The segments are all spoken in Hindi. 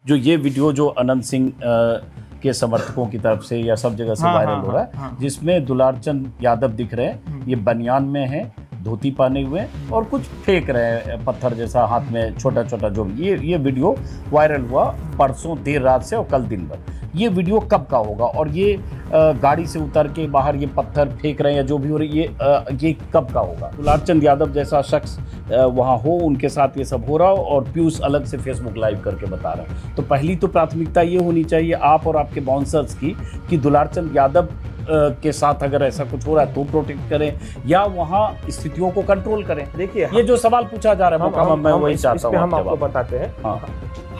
जो ये वीडियो जो अनंत सिंह के समर्थकों की तरफ से या सब जगह से वायरल हो रहा है, जिसमें दुलारचंद यादव दिख रहे हैं, ये बनियान में है, धोती पहने हुए हैं और कुछ फेंक रहे हैं पत्थर जैसा हाथ में, छोटा छोटा जो ये वीडियो वायरल हुआ परसों देर रात से और कल दिन भर। ये वीडियो कब का होगा और ये गाड़ी से उतर के बाहर ये पत्थर फेंक रहे हैं या जो भी हो रही ये कब का होगा? दुलारचंद यादव जैसा शख्स वहाँ हो, उनके साथ ये सब हो रहा हो और पीयूष अलग से फेसबुक लाइव करके बता रहा है। तो पहली तो प्राथमिकता ये होनी चाहिए आप और आपके बाउंसर्स की कि दुलारचंद यादव के साथ अगर ऐसा कुछ हो रहा है तो प्रोटेक्ट करें या वहाँ स्थितियों को कंट्रोल करें। देखिए, ये जो सवाल पूछा जा रहा है मैं वही चाहता हूँ, हम आपको बताते हैं। हाँ,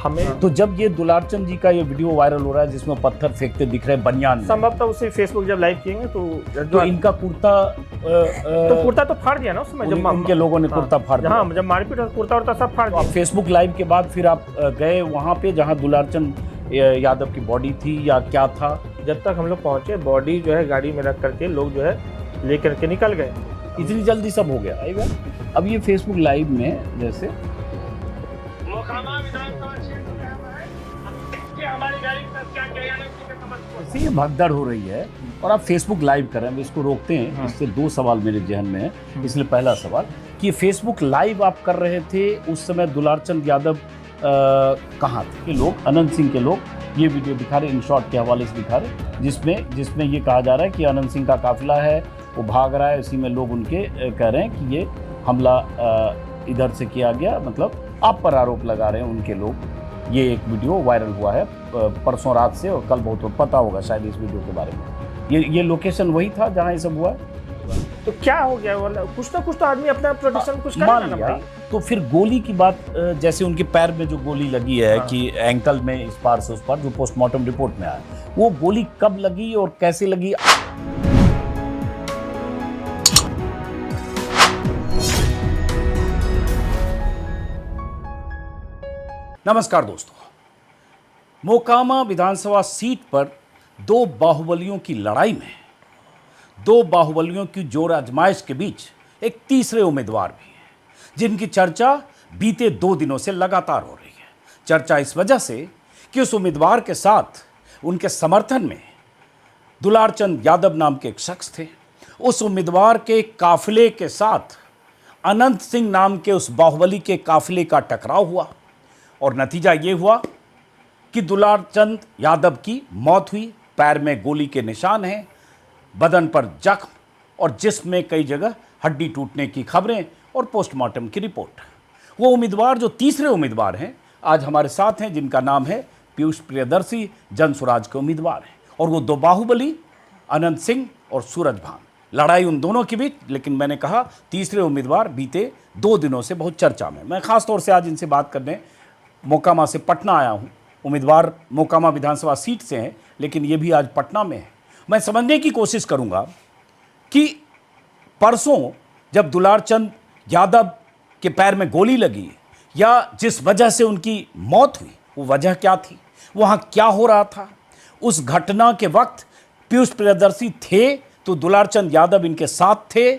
हमें तो जब ये दुलारचंद जी का ये वीडियो वायरल हो रहा है जिसमें पत्थर फेंकते दिख रहे हैं बनियान में, संभवतः उसे फेसबुक जब लाइव किएंगे तो इनका कुर्ता तो फाड़ दिया ना उसमें, जब इनके लोगों ने कुर्ता फाड़ दिया। हाँ, जब मारपीट कुर्ता उर्ता सब फाड़ दिया। फेसबुक लाइव के बाद फिर आप गए वहाँ पे जहाँ दुलारचंद यादव की बॉडी थी या क्या था? जब तक हम लोग पहुँचे, बॉडी जो है गाड़ी में रख करके लोग जो है लेकर के निकल गए। इतनी जल्दी सब हो गया। अब ये फेसबुक लाइव में जैसे ये भगदड़ हो रही है और आप फेसबुक लाइव कर रहे हैं, इसको रोकते हैं। इससे दो सवाल मेरे जहन में है। इसलिए पहला सवाल कि फेसबुक लाइव आप कर रहे थे उस समय दुलारचंद यादव कहाँ थे? ये लोग अनंत सिंह के लोग ये वीडियो दिखा रहे, इन शॉर्ट के हवाले से दिखा रहे, जिसमें ये कहा जा रहा है कि अनंत सिंह का काफिला है, वो भाग रहा है। इसी में लोग उनके कह रहे हैं कि ये हमला इधर से किया गया, मतलब आप पर आरोप लगा रहे हैं उनके लोग। ये एक वीडियो वायरल हुआ है परसों रात से और कल बहुत पता होगा शायद इस वीडियो के बारे में। ये लोकेशन वही था जहाँ ये सब हुआ है। तो क्या हो गया? कुछ ना कुछ तो आदमी अपना प्रोटेक्शन कुछ मान लिया। तो फिर गोली की बात, जैसे उनके पैर में जो गोली लगी है कि एंकल में इस पार से उस पार, जो पोस्टमार्टम रिपोर्ट में आया, वो गोली कब लगी और कैसे लगी? नमस्कार दोस्तों, मोकामा विधानसभा सीट पर दो बाहुबलियों की लड़ाई में, दो बाहुबलियों की जोर आजमाइश के बीच एक तीसरे उम्मीदवार भी हैं, जिनकी चर्चा बीते 2 दिनों से लगातार हो रही है। चर्चा इस वजह से कि उस उम्मीदवार के साथ उनके समर्थन में दुलारचंद यादव नाम के एक शख्स थे। उस उम्मीदवार के काफिले के साथ अनंत सिंह नाम के उस बाहुबली के काफिले का टकराव हुआ और नतीजा ये हुआ कि दुलारचंद यादव की मौत हुई। पैर में गोली के निशान हैं, बदन पर जख्म और जिस्म में कई जगह हड्डी टूटने की खबरें और पोस्टमार्टम की रिपोर्ट। वो उम्मीदवार जो तीसरे उम्मीदवार हैं आज हमारे साथ हैं, जिनका नाम है पीयूष प्रियदर्शी, जनसुराज के उम्मीदवार हैं। और वो दो बाहुबली अनंत सिंह और सूरज भान, लड़ाई उन दोनों के बीच। लेकिन मैंने कहा तीसरे उम्मीदवार बीते 2 दिनों से बहुत चर्चा में। मैं खास तौर से आज इनसे बात करने मोकामा से पटना आया हूँ। उम्मीदवार मोकामा विधानसभा सीट से हैं, लेकिन ये भी आज पटना में है। मैं समझने की कोशिश करूंगा कि परसों जब दुलारचंद यादव के पैर में गोली लगी या जिस वजह से उनकी मौत हुई, वो वजह क्या थी, वहाँ क्या हो रहा था। उस घटना के वक्त पीयूष प्रियदर्शी थे तो दुलारचंद यादव इनके साथ थे।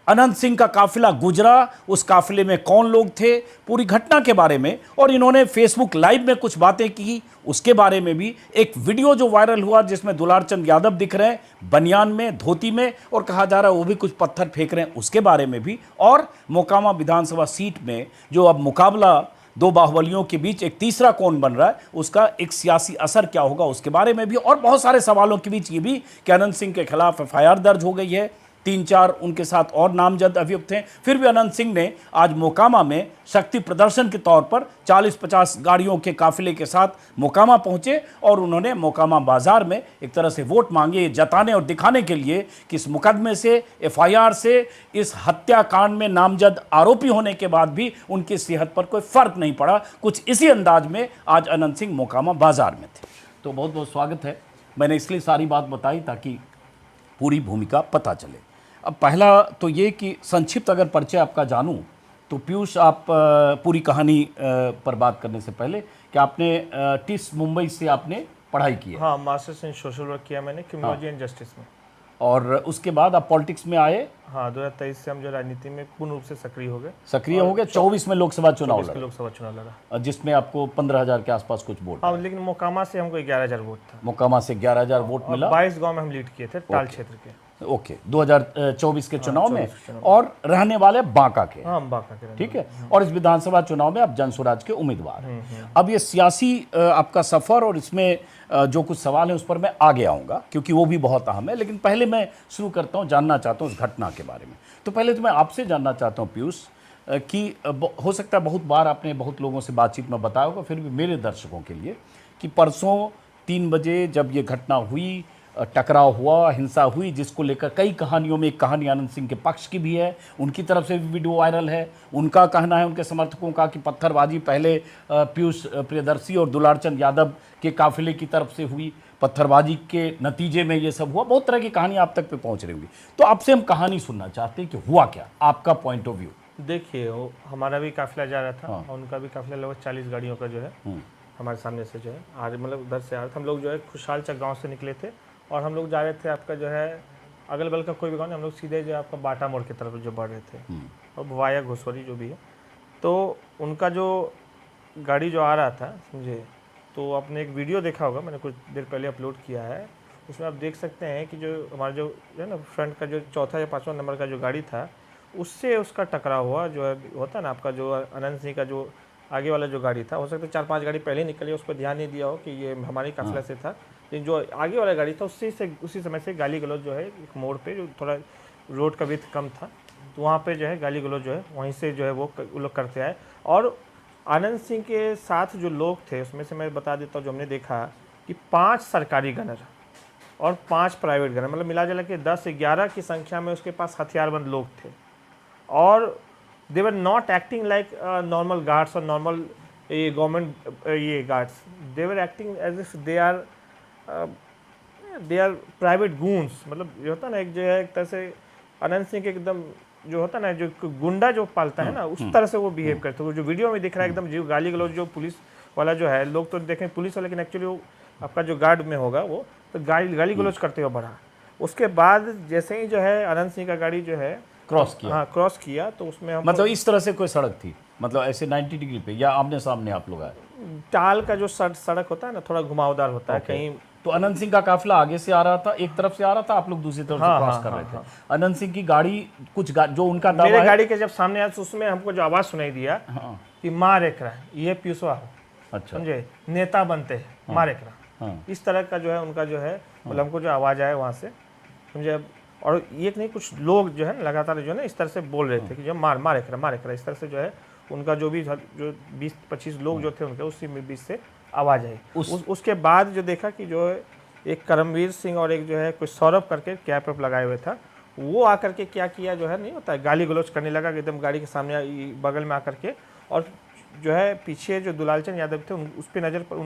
अनंत सिंह का काफिला गुजरा, उस काफिले में कौन लोग थे, पूरी घटना के बारे में। और इन्होंने फेसबुक लाइव में कुछ बातें की, उसके बारे में भी। एक वीडियो जो वायरल हुआ जिसमें दुलारचंद यादव दिख रहे हैं बनियान में, धोती में, और कहा जा रहा है वो भी कुछ पत्थर फेंक रहे हैं, उसके बारे में भी। और मोकामा विधानसभा सीट में जो अब मुकाबला दो बाहुबलियों के बीच एक तीसरा कौन बन रहा है, उसका एक सियासी असर क्या होगा, उसके बारे में भी। और बहुत सारे सवालों के बीच ये भी कि अनंत सिंह के खिलाफ FIR दर्ज हो गई है, 3-4 उनके साथ और नामजद अभियुक्त हैं। फिर भी अनंत सिंह ने आज मोकामा में शक्ति प्रदर्शन के तौर पर 40-50 गाड़ियों के काफिले के साथ मोकामा पहुंचे और उन्होंने मोकामा बाजार में एक तरह से वोट मांगे, जताने और दिखाने के लिए कि इस मुकदमे से, FIR से, इस हत्याकांड में नामजद आरोपी होने के बाद भी उनकी सेहत पर कोई फर्क नहीं पड़ा। कुछ इसी अंदाज में आज अनंत सिंह मोकामा बाजार में थे। तो बहुत बहुत स्वागत है। मैंने इसलिए सारी बात बताई ताकि पूरी भूमिका पता चले। अब पहला तो ये कि संक्षिप्त अगर परिचय आपका जानूं तो पीयूष, आप पूरी कहानी पर बात करने से पहले कि आपने टिस मुंबई से आपने पढ़ाई की है? हाँ, मास्टर्स इन सोशल वर्क किया मैंने, क्रिमिनोलॉजी एंड जस्टिस में। और उसके बाद आप पॉलिटिक्स में आए, हाँ 2023 से हम जो राजनीति में पूर्ण रूप से सक्रिय हो गए। सक्रिय हो गए। 24 में लोकसभा चुनाव 24 के लड़ा, लोकसभा चुनाव लड़ा। जिसमें आपको 15,000 के आसपास कुछ वोट हाँ आए। लेकिन मोकामा से हमको 11,000 वोट था मोकामा से 11,000 वोट और मिला। 22 गांव में हम लीड किए थे टाल क्षेत्र के। ओके, 2024 के चुनाव में, 24 के चुनाव और रहने वाले बांका के, हाँ हम बांका के रहने ठीक है। और इस विधानसभा चुनाव में आप जनसुराज के उम्मीदवार हैं। अब ये सियासी आपका सफर और इसमें जो कुछ सवाल है उस पर मैं आगे आऊंगा, क्योंकि वो भी बहुत अहम है। लेकिन पहले मैं शुरू करता हूं, जानना चाहता हूं उस घटना के बारे में। तो पहले तो मैं आपसे जानना चाहता हूं पीयूष कि हो सकता है बहुत बार आपने बहुत लोगों से बातचीत में बताया होगा, फिर भी मेरे दर्शकों के लिए, कि परसों 3 बजे जब ये घटना हुई, टकराव हुआ, हिंसा हुई, जिसको लेकर कई कहानियों में एक कहानी आनंद सिंह के पक्ष की भी है, उनकी तरफ से भी वीडियो वायरल है। उनका कहना है, उनके समर्थकों का, कि पत्थरबाजी पहले पीयूष प्रियदर्शी और दुलारचंद यादव के काफिले की तरफ से हुई, पत्थरबाजी के नतीजे में ये सब हुआ। बहुत तरह की कहानी आप तक पे पहुंच रही होंगी। तो आपसे हम कहानी सुनना चाहते हैं कि हुआ क्या, आपका पॉइंट ऑफ व्यू। देखिए वो हमारा भी काफिला जा रहा था और उनका भी काफिला लगभग 40 गाड़ियों का जो है हमारे सामने से जो है मतलब उधर से आ रहा था। हम लोग जो है खुशहाल चक गाँव से निकले थे और हम लोग जा रहे थे आपका जो है अगल बगल का कोई भी गाँव नहीं, हम लोग सीधे जो है आपका बाटा मोड़ की तरफ जो बढ़ रहे थे और वाया घुसवरी जो भी है। तो उनका जो गाड़ी जो आ रहा था समझे, तो आपने एक वीडियो देखा होगा, मैंने कुछ देर पहले अपलोड किया है। उसमें आप देख सकते हैं कि जो हमारा जो है ना फ्रंट का जो चौथा या 5वां नंबर का जो गाड़ी था, उससे उसका टकराव हुआ। जो है होता है ना आपका जो अनंत सिंह का जो आगे वाला जो गाड़ी था, हो सकता है 4-5 गाड़ी पहले निकली, उस पर ध्यान नहीं दिया हो कि ये हमारी काफिला से था। लेकिन जो आगे वाला गाड़ी था उसी समय से गाली गलौज जो है एक मोड़ पे, जो थोड़ा रोड का विड्थ कम था, तो वहाँ पे जो है गाली गलौज जो है वहीं से जो है वो लोग करते आए। और आनंद सिंह के साथ जो लोग थे उसमें से मैं बता देता हूँ, जो हमने देखा कि 5 सरकारी गनर और 5 प्राइवेट गनर, मतलब मिला जुला के 10-11 की संख्या में उसके पास हथियारबंद लोग थे। और they were not acting like normal guards और नॉर्मल ये गवर्नमेंट ये guards, they were acting as if they are private goons. मतलब ये होता ना एक जो है एक तरह से अनंत सिंह के एकदम जो होता ना जो गुंडा जो पालता है ना, उस तरह से वो बिहेव करते हैं। जो वीडियो में दिख रहा है एकदम जो गाली गलौज जो पुलिस वाला जो है, लोग तो देखें पुलिस वाला, लेकिन एक्चुअली वो आपका जो गार्ड में होगा वो तो गाली गलौज करते हुए बढ़ा। उसके बाद जैसे ही जो है अनंत सिंह का गाड़ी जो है क्रॉस किया, हाँ क्रॉस किया, तो उसमें हम मतलब इस तरह से कोई सड़क थी, मतलब ऐसे 90 डिग्री पे, या आमने सामने आप लोग आए? टाल का जो सड़क होता है ना, थोड़ा घुमावदार होता है कहीं। तो अनंत सिंह का काफिला आगे से आ रहा था, एक तरफ से आ रहा था, आप लोग दूसरी तरफ से क्रॉस कर रहे थे। अनंत सिंह की गाड़ी कुछ जो उनका दावा मेरे है, गाड़ी के जब सामने आया तो उसमें हमको जो आवाज सुनाई दिया कि मार एक रहा, ये पीयूषवा हो, अच्छा, समझे, नेता बनते हैं, मार एक रहा, इस तरह का जो है उनका जो है, मतलब हमको जो आवाज आया वहाँ से, समझे। और ये नहीं, कुछ लोग जो है ना लगातार जो है ना इस तरह से बोल रहे थे कि जो मार एक रहा, इस तरह से जो है उनका जो भी जो 20-25 लोग जो थे उनके उसी में बीच से आवाज़ आई। उसके बाद जो देखा कि जो एक करमवीर सिंह और एक जो है कुछ सौरभ करके कैप वैप लगाए हुए था, वो आकर के क्या किया जो है नहीं होता है, गाली गलौज करने लगा कि एकदम गाड़ी के सामने बगल में आकर के, और जो है पीछे जो दुलालचंद यादव थे उन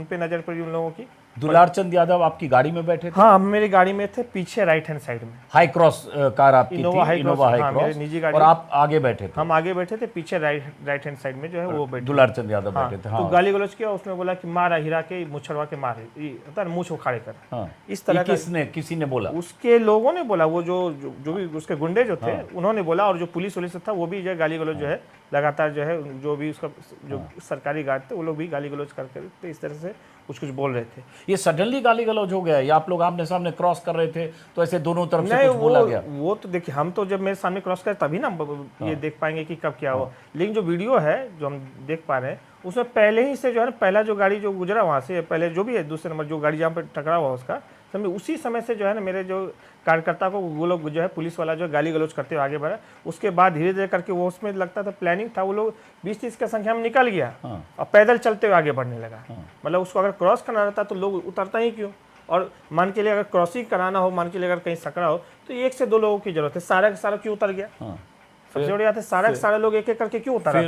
पे नजर पड़ी उन लोगों की। दुलारचंद यादव आपकी गाड़ी में बैठे थे? हाँ, हम मेरी गाड़ी में थे, पीछे राइट हैंड साइड में हाई क्रॉस कार आपकी इनोवा थी, हाई इनोवा हाई हाँ, क्रॉस, मेरी निजी गाड़ी, और आप आगे बैठे थे? हम आगे बैठे थे, पीछे राइट हैंड साइड में जो है वो बैठे, दुलारचंद यादव बैठे थे। तो गाली गलौज किया, उसमें बोला कि मारा हिरा के मुँह छड़वा के मारे, होता है मुँह उखाड़े कर, इस तरह का किसी ने बोला? उसके लोगों ने बोला, वो जो भी उसके गुंडे जो थे उन्होंने बोला, और जो पुलिस था वो भी जो है गाली गलौज जो है लगातार जो है, जो भी उसका जो सरकारी गार्ड थे वो लोग भी गाली गलौज करके इस तरह से कुछ बोल रहे थे। ये सडनली गाली गलौज हो गया, या आप लोग आमने सामने क्रॉस कर रहे थे तो ऐसे दोनों तरफ से कुछ बोला गया? वो तो देखिए, हम तो जब मेरे सामने क्रॉस कर तभी ना ये देख पाएंगे कि कब क्या हुआ। लेकिन जो वीडियो है जो हम देख पा रहे हैं, उसमें पहले ही से जो है ना, पहला जो गाड़ी जो गुजरा वहाँ से, पहले जो भी है दूसरे नंबर जो गाड़ी जहाँ पे टकरा हुआ उसका, समझे, उसी समय से जो है ना मेरे जो कार्यकर्ता को वो लोग जो है पुलिस वाला जो गाली गलौज करते हुए आगे बढ़ा। उसके बाद धीरे धीरे करके वो उसमें लगता था प्लानिंग था, वो लोग 20-30 की संख्या में निकल गया और पैदल चलते हुए आगे बढ़ने लगा। मतलब उसको अगर क्रॉस करना रहता तो लोग उतरता ही क्यों, और मान के लिए अगर क्रॉसिंग कराना हो, मान के लिए अगर कहीं सकड़ा हो, तो 1 से 2 लोगों की जरूरत है, सारा का सारा क्यों उतर गया? सबसे बड़ी बात है, सारा के सारे लोग एक एक करके क्यों उतरा?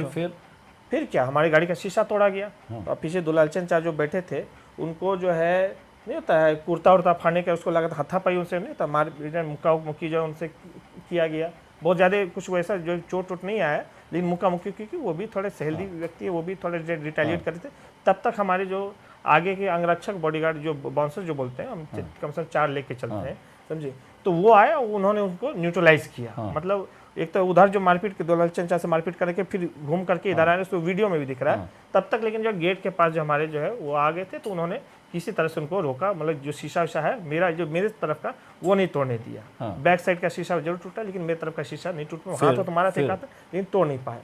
फिर क्या, हमारी गाड़ी का शीशा तोड़ा गया, और पीछे दुलालचंद चाचा जो बैठे थे उनको जो है नहीं होता है कुर्ता उर्ता फाड़ने का, उसको लगा था हथापाई उनसे नहीं होता, मार मुक्का मुक्की जो उनसे किया गया। बहुत ज़्यादा कुछ वैसा जो चोट नहीं आया, लेकिन मुक्का मुक्की, क्योंकि वो भी थोड़े सहेल्दी व्यक्ति है, वो भी थोड़े रिटेलिएट करते थे। तब तक हमारे जो आगे के अंगरक्षक बॉडीगार्ड जो बाउंसर जो बोलते हैं, हम कम से कम 4 लेके चलते हैं, समझे। तो वो आए और उन्होंने उनको न्यूट्रलाइज किया। मतलब एक तो उधर जो मारपीट के दुलालचंद चाचा से मारपीट करके फिर घूम करके इधर आए, तो वीडियो में भी दिख रहा है तब तक। लेकिन जो गेट के पास जो हमारे जो है वो आ गए थे, तो उन्होंने किसी तरह से उनको रोका। मतलब जो शीशा उषा है मेरा, जो मेरे तरफ का, वो नहीं तोड़ने दिया। बैक साइड का शीशा जरूर टूटा, लेकिन मेरी तरफ का शीशा नहीं टूटा। हाथ तो तुम्हारा फेंका था लेकिन तोड़ नहीं पाए।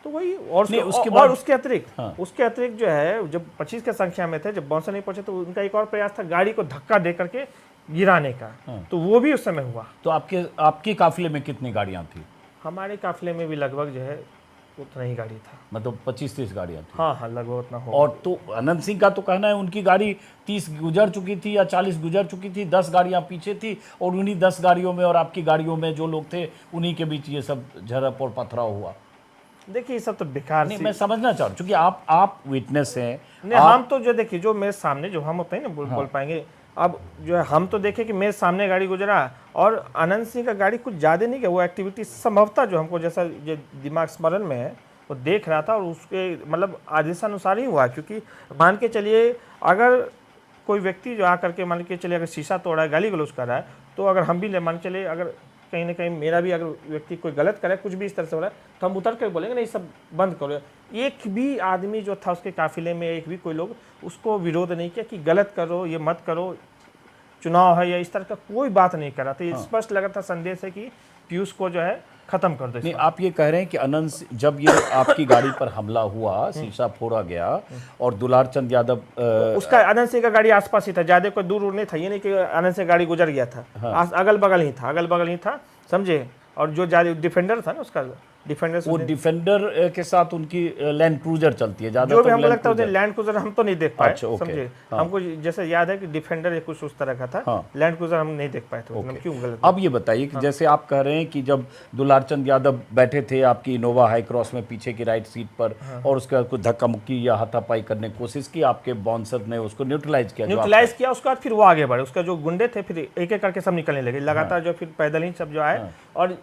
तो वही और उसके अतिरिक्त जो है, जब 25 की संख्या में थे, जब बाउंसर नहीं पहुंचे, तो उनका एक और प्रयास था गाड़ी को धक्का दे करके गिराने का। तो वो भी उस समय हुआ। तो आपके काफिले में कितनी गाड़ियां थी? हमारे काफिले में भी लगभग जो है उतना ही गाड़ी था। मतलब 25-30 गाड़ियां थी। हाँ, लगभग उतना हो। और तो अनंत सिंह का तो कहना है उनकी गाड़ी 30 गुजर चुकी थी या 40 गुजर चुकी थी, 10 गाड़ियां पीछे थी, और उन्हीं 10 गाड़ियों में और आपकी गाड़ियों में जो लोग थे उन्हीं के बीच ये सब झड़प और पथराव हुआ। देखिए ये सब तो बेकार नहीं, मैं समझना चाह रहा हूँ क्योंकि आप विटनेस हैं। नहीं, हम तो जो देखिए, जो मेरे सामने जो हम होते हैं ना बोल पाएंगे। अब जो है हम तो देखे कि मेरे सामने गाड़ी गुजरा, और अनंत सिंह का गाड़ी कुछ ज़्यादा नहीं किया। वो एक्टिविटी संभवतः जो हमको जैसा जो दिमाग स्मरण में है वो देख रहा था, और उसके मतलब आदेशानुसार ही हुआ। क्योंकि मान के चलिए, अगर कोई व्यक्ति जो आकर के मान के चलिए अगर शीशा तोड़ा है, गाली गलौज कर रहा है, तो अगर हम भी मान चलिए अगर कहीं ना कहीं मेरा भी अगर व्यक्ति कोई गलत करे, कुछ भी इस तरह से हो रहा है, तो हम उतर कर बोलेंगे नहीं सब बंद करो। एक भी आदमी जो था उसके काफिले में, एक भी कोई लोग उसको विरोध नहीं किया कि गलत करो, ये मत करो, चुनाव है या इस तरह का कोई बात नहीं करा। तो ये स्पष्ट लगा था संदेश है कि पीयूष को जो है खत्म कर दो। नहीं, आप ये कह रहे हैं कि अनंत, जब ये आपकी गाड़ी पर हमला हुआ, शीशा फोड़ा गया और दुलारचंद यादव, उसका अनंत सिंह का गाड़ी आसपास ही था, ज्यादा कोई दूर नहीं था। ये नहीं कि अनंत सिंह गाड़ी गुजर गया था, अगल बगल ही था, समझे। और जो ज्यादा डिफेंडर था ना, उसका डिफेंडर, वो डिफेंडर के साथ उनकी लैंड क्रूजर चलती है ज्यादा। जो भी हमको लगता है लैंड क्रूजर हम तो नहीं देख पाए। अच्छा, समझे। हमको जैसे याद है कि डिफेंडर या कुछ उस तरह का था। लैंड क्रूजर हम नहीं देख पाए थे। क्यों गलत? अब ये बताइए कि जैसे आप कह रहे हैं कि जब दुलारचंद यादव बैठे थे आपकी इनोवा हाई क्रॉस में पीछे की राइट सीट पर, और उसके बाद कुछ धक्का मुक्की या हाथापाई करने की कोशिश की, आपके बाउंसर ने उसको न्यूट्रलाइज किया। उसके बाद फिर वो आगे बढ़े। उसका जो गुंडे थे फिर एक एक करके सब निकलने लगे लगातार। जो फिर पैदल ही सब जो आए, और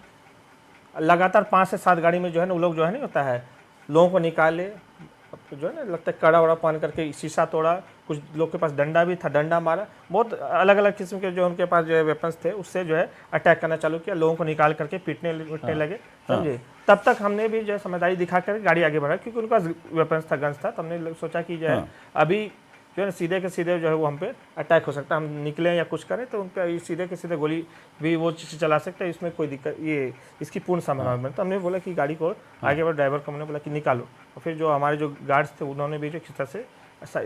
लगातार 5 से 7 गाड़ी में जो है ना, वो लोग जो है नहीं होता है, लोगों को निकाले, जो है ना लगता है कड़ा वड़ा पान करके शीशा तोड़ा। कुछ लोग के पास डंडा भी था, डंडा मारा। बहुत अलग अलग किस्म के जो उनके पास जो है वेपन्स थे, उससे जो है अटैक करना चालू किया। लोगों को निकाल करके पीटने लगे, समझे। तब तक हमने भी जो है समझदारी दिखा कर गाड़ी आगे बढ़ा, क्योंकि उनके पास वेपन्स था, गन्स था। तो हमने सोचा कि जो है अभी जो है ना सीधे के सीधे जो है वो हम पे अटैक हो सकता है, हम निकलें या कुछ करें तो उनका सीधे के सीधे गोली भी वो चला सकता है, इसमें कोई दिक्कत, ये इसकी पूर्ण संभावना। तो हमने बोला कि गाड़ी को आगे बढ़, ड्राइवर को हमने बोला कि निकालो। और फिर जो हमारे जो गार्ड्स थे उन्होंने भी जो किस तरह से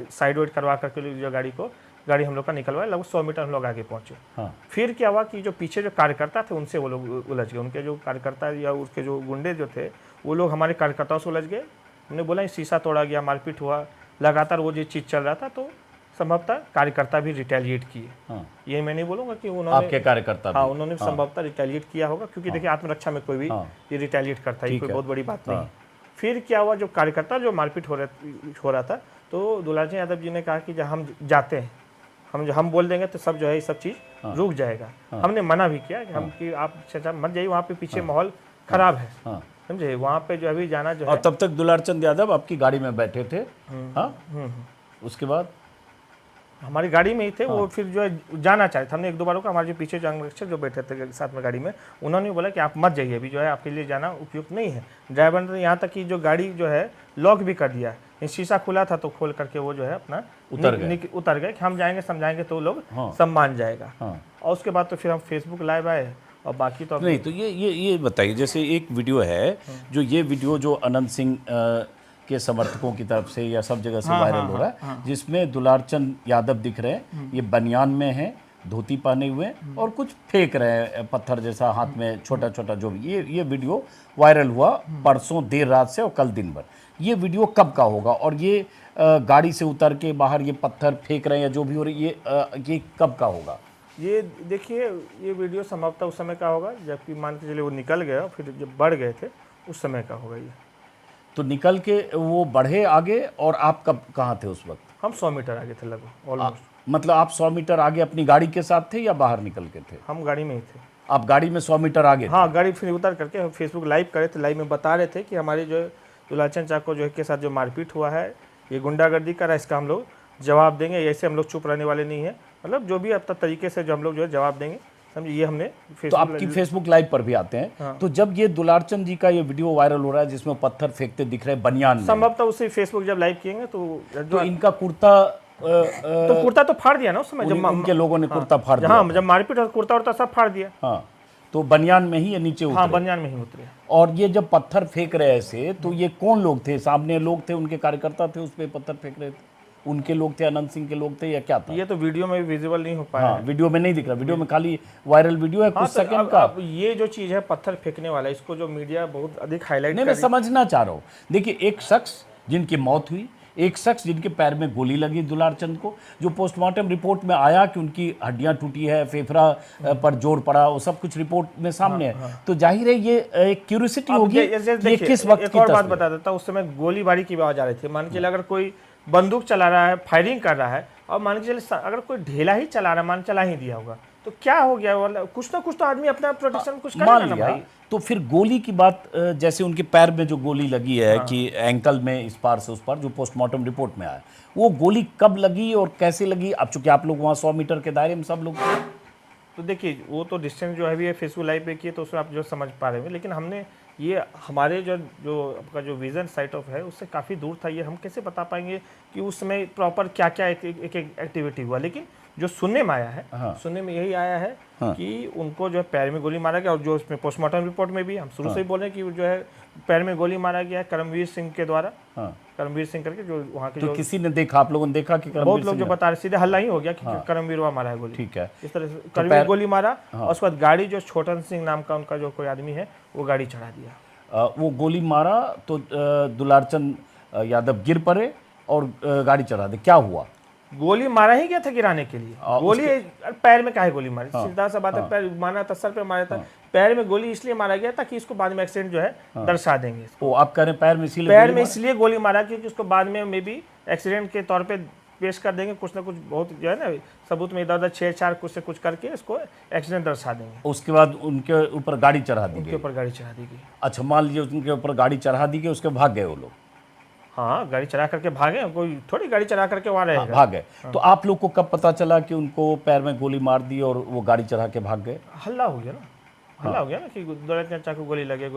साइड वाइड करवा करके जो गाड़ी हम लोग का निकलवाया। लगभग 100 मीटर हम लोग आगे पहुँचे। फिर क्या हुआ कि जो पीछे जो कार्यकर्ता थे उनसे वो लोग उलझ गए। उनके जो कार्यकर्ता या उसके जो गुंडे जो थे वो लोग हमारे कार्यकर्ताओं से उलझ गए। हमने बोला शीशा तोड़ा गया, मारपीट हुआ, लगातार वो जो चीज़ चल रहा था। तो संभवतः कार्यकर्ता भी रिटेलिएट किए। ये मैं नहीं बोलूँगा कि उन्होंने, आपके कार्यकर्ता, हाँ, उन्होंने संभवतः रिटेलिएट किया होगा, क्योंकि देखिए आत्मरक्षा में कोई भी ये रिटेलिएट करता है, कोई बहुत बड़ी बात नहीं है। फिर क्या हुआ, जो कार्यकर्ता जो मारपीट हो रहा था, तो दुलारचंद यादव जी ने कहा कि जब हम जाते हैं, हम बोल देंगे तो सब जो है ये सब चीज़ रुक जाएगा। हमने मना भी किया कि हम कि आप चाचा मत जाइए, वहाँ पे पीछे माहौल खराब है, समझे। वहाँ पे जो अभी जाना जो है। और तब तक दुलारचंद यादव आपकी गाड़ी में बैठे थे। उसके बाद हमारी गाड़ी में ही थे। वो फिर जो है जाना चाहे थे। हमने 1-2 बार को हमारे जो पीछे जो अंगरक्षक जो बैठे थे साथ में गाड़ी में, उन्होंने बोला कि आप मत जाइए, अभी जो है आपके लिए जाना उपयुक्त नहीं है। ड्राइवर ने यहाँ तक कि जो गाड़ी जो है लॉक भी कर दिया, शीशा खुला था तो खोल करके वो जो है अपना उतर गए कि हम जाएंगे समझाएंगे तो लोग सब मान जाएगा। और उसके बाद तो फिर हम फेसबुक लाइव आए, और बाकी तो नहीं। तो ये बताइए, जैसे एक वीडियो है, जो ये वीडियो जो अनंत सिंह के समर्थकों की तरफ से या सब जगह से वायरल हो रहा है, जिसमें दुलारचंद यादव दिख रहे हैं, ये बनियान में हैं, धोती पहने हुए, और कुछ फेंक रहे हैं पत्थर जैसा हाथ में, छोटा छोटा जो भी। ये वीडियो वायरल हुआ परसों देर रात से और कल दिन भर। ये वीडियो कब का होगा, और ये गाड़ी से उतर के बाहर ये पत्थर फेंक रहे हैं या जो भी हो रही है, ये कब का होगा? ये देखिए, ये वीडियो समाप्त उस समय का होगा जबकि मान के चलिए वो निकल गया, फिर जब बढ़ गए थे उस समय का होगा ये। तो निकल के वो बढ़े आगे, और आप कब कहाँ थे उस वक्त? हम 100 मीटर आगे थे लगभग, ऑलमोस्ट। मतलब आप 100 मीटर आगे अपनी गाड़ी के साथ थे या बाहर निकल के थे? हम गाड़ी में ही थे। आप गाड़ी में 100 मीटर आगे? हाँ, गाड़ी फिर उतर करके हम फेसबुक लाइव करे थे। लाइव में बता रहे थे कि हमारी जो दुलारचंद चाको जो है के साथ जो मारपीट हुआ है, ये गुंडागर्दी कर रहा है, इसका हम लोग जवाब देंगे। ऐसे हम लोग चुप रहने वाले नहीं है। मतलब जो भी अब तक तरीके से जो हम लोग जो है जवाब देंगे, समझिए। ये हमने तो आपकी फेसबुक लाइव पर भी आते हैं। हाँ। तो जब ये दुलारचंद जी का ये वीडियो वायरल हो रहा है जिसमें पत्थर फेंकते दिख रहे हैं बनियान में, संभवतः उसी फेसबुक जब लाइव किएंगे तो इनका कुर्ता तो कुर्ता तो फाड़ दिया ना उस समय, जब उनके लोगों ने कुर्ता फाड़ दिया हाँ, जब मारपीट और कुर्ता उर्ता सब फाड़ दिया। हाँ, तो बनियान में ही ये नीचे हाँ, उतरे। बनियान में ही उतरे। और ये जब पत्थर फेंक रहे ऐसे, तो ये कौन लोग थे? सामने लोग थे, उनके कार्यकर्ता थे, उस पे पत्थर फेंक रहे थे, उनके लोग थे, अनंत सिंह के लोग थे, या क्या था? ये तो वीडियो में भी विजिबल नहीं हो पाया। हाँ, वीडियो में नहीं दिख रहा, वीडियो में खाली वायरल वीडियो है कुछ सेकंड का। अब ये जो चीज़ है पत्थर फेंकने वाला, इसको जो मीडिया बहुत अधिक हाईलाइट नहीं, मैं समझना चाह रहा हूँ। देखिए, एक शख्स जिनकी मौत हुई, एक शख्स जिनके पैर में गोली लगी दुलारचंद को, जो पोस्टमार्टम रिपोर्ट में आया कि उनकी हड्डियां टूटी है, फेफड़ा पर जोर पड़ा, वो सब कुछ रिपोर्ट में सामने है। तो जाहिर है ये एक क्यूरियोसिटी होगी ये किस वक्त एक की और बात तस्वीर। बता देता हूँ, उस समय गोलीबारी की आवाज आ रही थी। मान के चलिए अगर कोई बंदूक चला रहा है, फायरिंग कर रहा है, और मान के चलिए अगर कोई ढेला ही चला रहा है, मान चला ही दिया होगा, तो क्या हो गया? मतलब कुछ ना कुछ तो आदमी अपना प्रोटेक्शन कुछ करेगा मान ना लिया। भाई। तो फिर गोली की बात, जैसे उनके पैर में जो गोली लगी है कि एंकल में इस पार से उस पार, जो पोस्टमार्टम रिपोर्ट में आया, वो गोली कब लगी और कैसे लगी? अब चूंकि आप लोग वहाँ 100 मीटर के दायरे में सब लोग थे, तो देखिए वो तो डिस्टेंस जो है भी फेसबुक लाइव पे किए, तो उसमें आप जो समझ पा रहे हैं, लेकिन हमने ये हमारे जो जो आपका जो विजन साइट ऑफ है उससे काफ़ी दूर था। ये हम कैसे बता पाएंगे कि उस समय प्रॉपर क्या क्या एक एक्टिविटी हुआ, लेकिन जो सुनने में आया है, सुनने में यही आया है कि उनको जो है पैर में गोली मारा गया। और जो उसमें पोस्टमार्टम रिपोर्ट में भी हम शुरू से ही बोल रहे हैं कि जो है पैर में गोली मारा गया है करमवीर सिंह के द्वारा। करमवीर सिंह करके जो वहाँ के, तो जो किसी ने देखा, आप लोगों ने देखा कि बहुत लोग जो बता रहे, सीधे हल्ला ही हो गया कि करमवीर वहाँ मारा है गोली। ठीक है, इस तरह से करमवीर गोली मारा, और उसके बाद गाड़ी जो छोटन सिंह नाम का उनका जो कोई आदमी है, वो गाड़ी चढ़ा दिया। वो गोली मारा तो दुलारचंद यादव गिर पड़े और गाड़ी चढ़ा दे। क्या हुआ? गोली मारा ही गया था गिराने के लिए। गोली पैर में काहे गोली मारी? सीधा सा बात है, पैर मारा था, सर पे मारा था। पैर में गोली इसलिए मारा गया ताकि इसको बाद में एक्सीडेंट जो है दर्शा देंगे। ओ, आप कह रहे हैं पैर में इसलिए गोली मारा क्योंकि उसको बाद में मे बी एक्सीडेंट के तौर पे पेश कर देंगे, कुछ ना कुछ बहुत जो है ना सबूत में इधर उधर छेड़छाड़ कुछ से कुछ करके इसको एक्सीडेंट दर्शा देंगे। उसके बाद उनके ऊपर गाड़ी चढ़ा दी गई। उनके ऊपर गाड़ी चढ़ा दी गई। अच्छा, मान लीजिए उनके ऊपर गाड़ी चढ़ा दी गई, उसके भाग गए वो लोग। हाँ, गाड़ी चढ़ा करके भागे, कोई थोड़ी गाड़ी चढ़ा करके वहाँ रहेगा। भाग गए। तो आप लोग को कब पता चला कि उनको पैर में गोली मार दी और वो गाड़ी चढ़ा के भाग गए? हल्ला हो गया ना, हल्ला हो गया ना कि दुलारचंद चाचा को गोली लगी,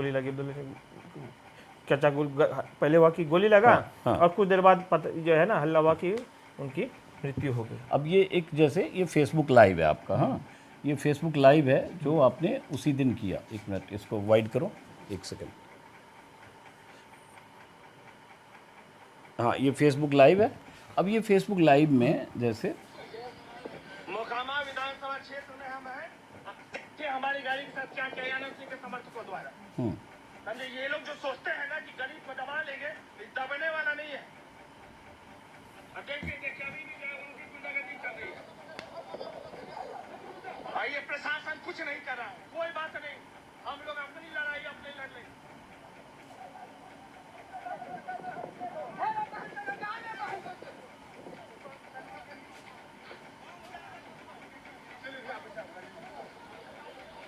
चाचा को पहले हुआ कि गोली लगा, और कुछ देर बाद जो है ना हल्ला हुआ कि उनकी मृत्यु हो गई। अब ये एक जैसे ये फेसबुक लाइव है आपका, हाँ, ये फेसबुक लाइव है जो आपने उसी दिन किया। एक मिनट, इसको वाइड करो, एक सेकंड। हाँ, ये फेसबुक लाइव है। अब ये फेसबुक लाइव में जैसे मोकामा विधानसभा क्षेत्र में हम हैं कि हमारी गाड़ी के साथ क्या किया आनंद सिंह के समर्थकों द्वारा। समझे, ये लोग जो सोचते हैं ना कि गरीब को दबा लेंगे, दबने वाला नहीं है। अभी भी उनकी गुंडागर्दी चल रही है। और ये प्रशासन कुछ नहीं कर रहा है, कोई बात नहीं। हम लोग अपनी लड़ाई अपने लड़ लेंगे।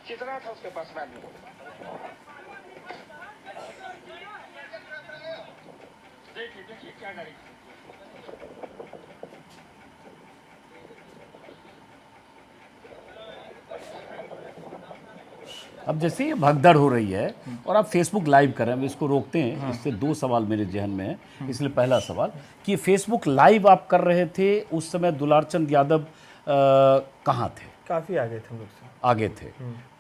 कितना था उसके पास? मैं देखिए देखिए क्या गाड़ी। अब जैसे ये भगदड़ हो रही है और आप फेसबुक लाइव कर रहे हैं, हम इसको रोकते हैं। इससे दो सवाल मेरे जहन में है। इसलिए पहला सवाल कि ये फेसबुक लाइव आप कर रहे थे उस समय दुलारचंद यादव कहाँ थे? काफ़ी आगे थे हम लोग से, आगे थे।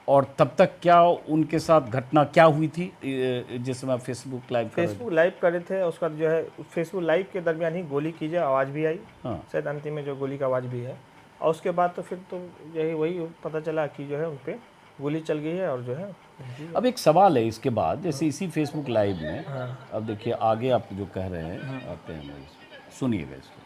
और तब तक क्या उनके साथ घटना क्या हुई थी जिस समय फेसबुक लाइव कर रहे थे? उसका जो है फेसबुक लाइव के दरमियान ही गोली की जो आवाज़ भी आई, शायद अंतिम में जो गोली का आवाज़ भी है। और उसके बाद तो फिर तो यही वही पता चला कि जो है उन पर गोली चल गई है। और जो है अब एक सवाल है इसके बाद, जैसे इसी फेसबुक लाइव में अब देखिए आगे आप जो कह रहे हैं, आते हैं, सुनिएगा इसको।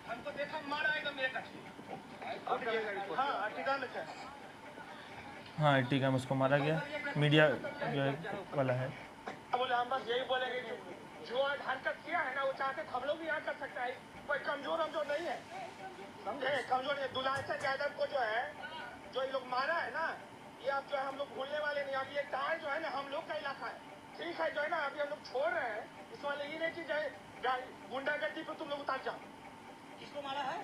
हाँ, अर्टिगा में उसको मारा गया। मीडिया जो है वाला है, बोले हम बस यही बोलेंगे कि जो हरकत किया है ना वो चाहते हम लोग भी यहाँ कर सकते हैं। कोई कमजोर नहीं है, समझे? कमजोर है। दुलारचंद यादव को जो है जो ये लोग मारा है ना, ये आप जो है हम लोग भूलने वाले नहीं। अभी ये टायर जो है ना हम लोग का इलाका है, ठीक है, जो है ना अभी हम लोग छोड़ रहे हैं। इस वाले ये नहीं कि जो है गुंडागर्दी पर तुम लोग उतार जाओ। किसको मारा है?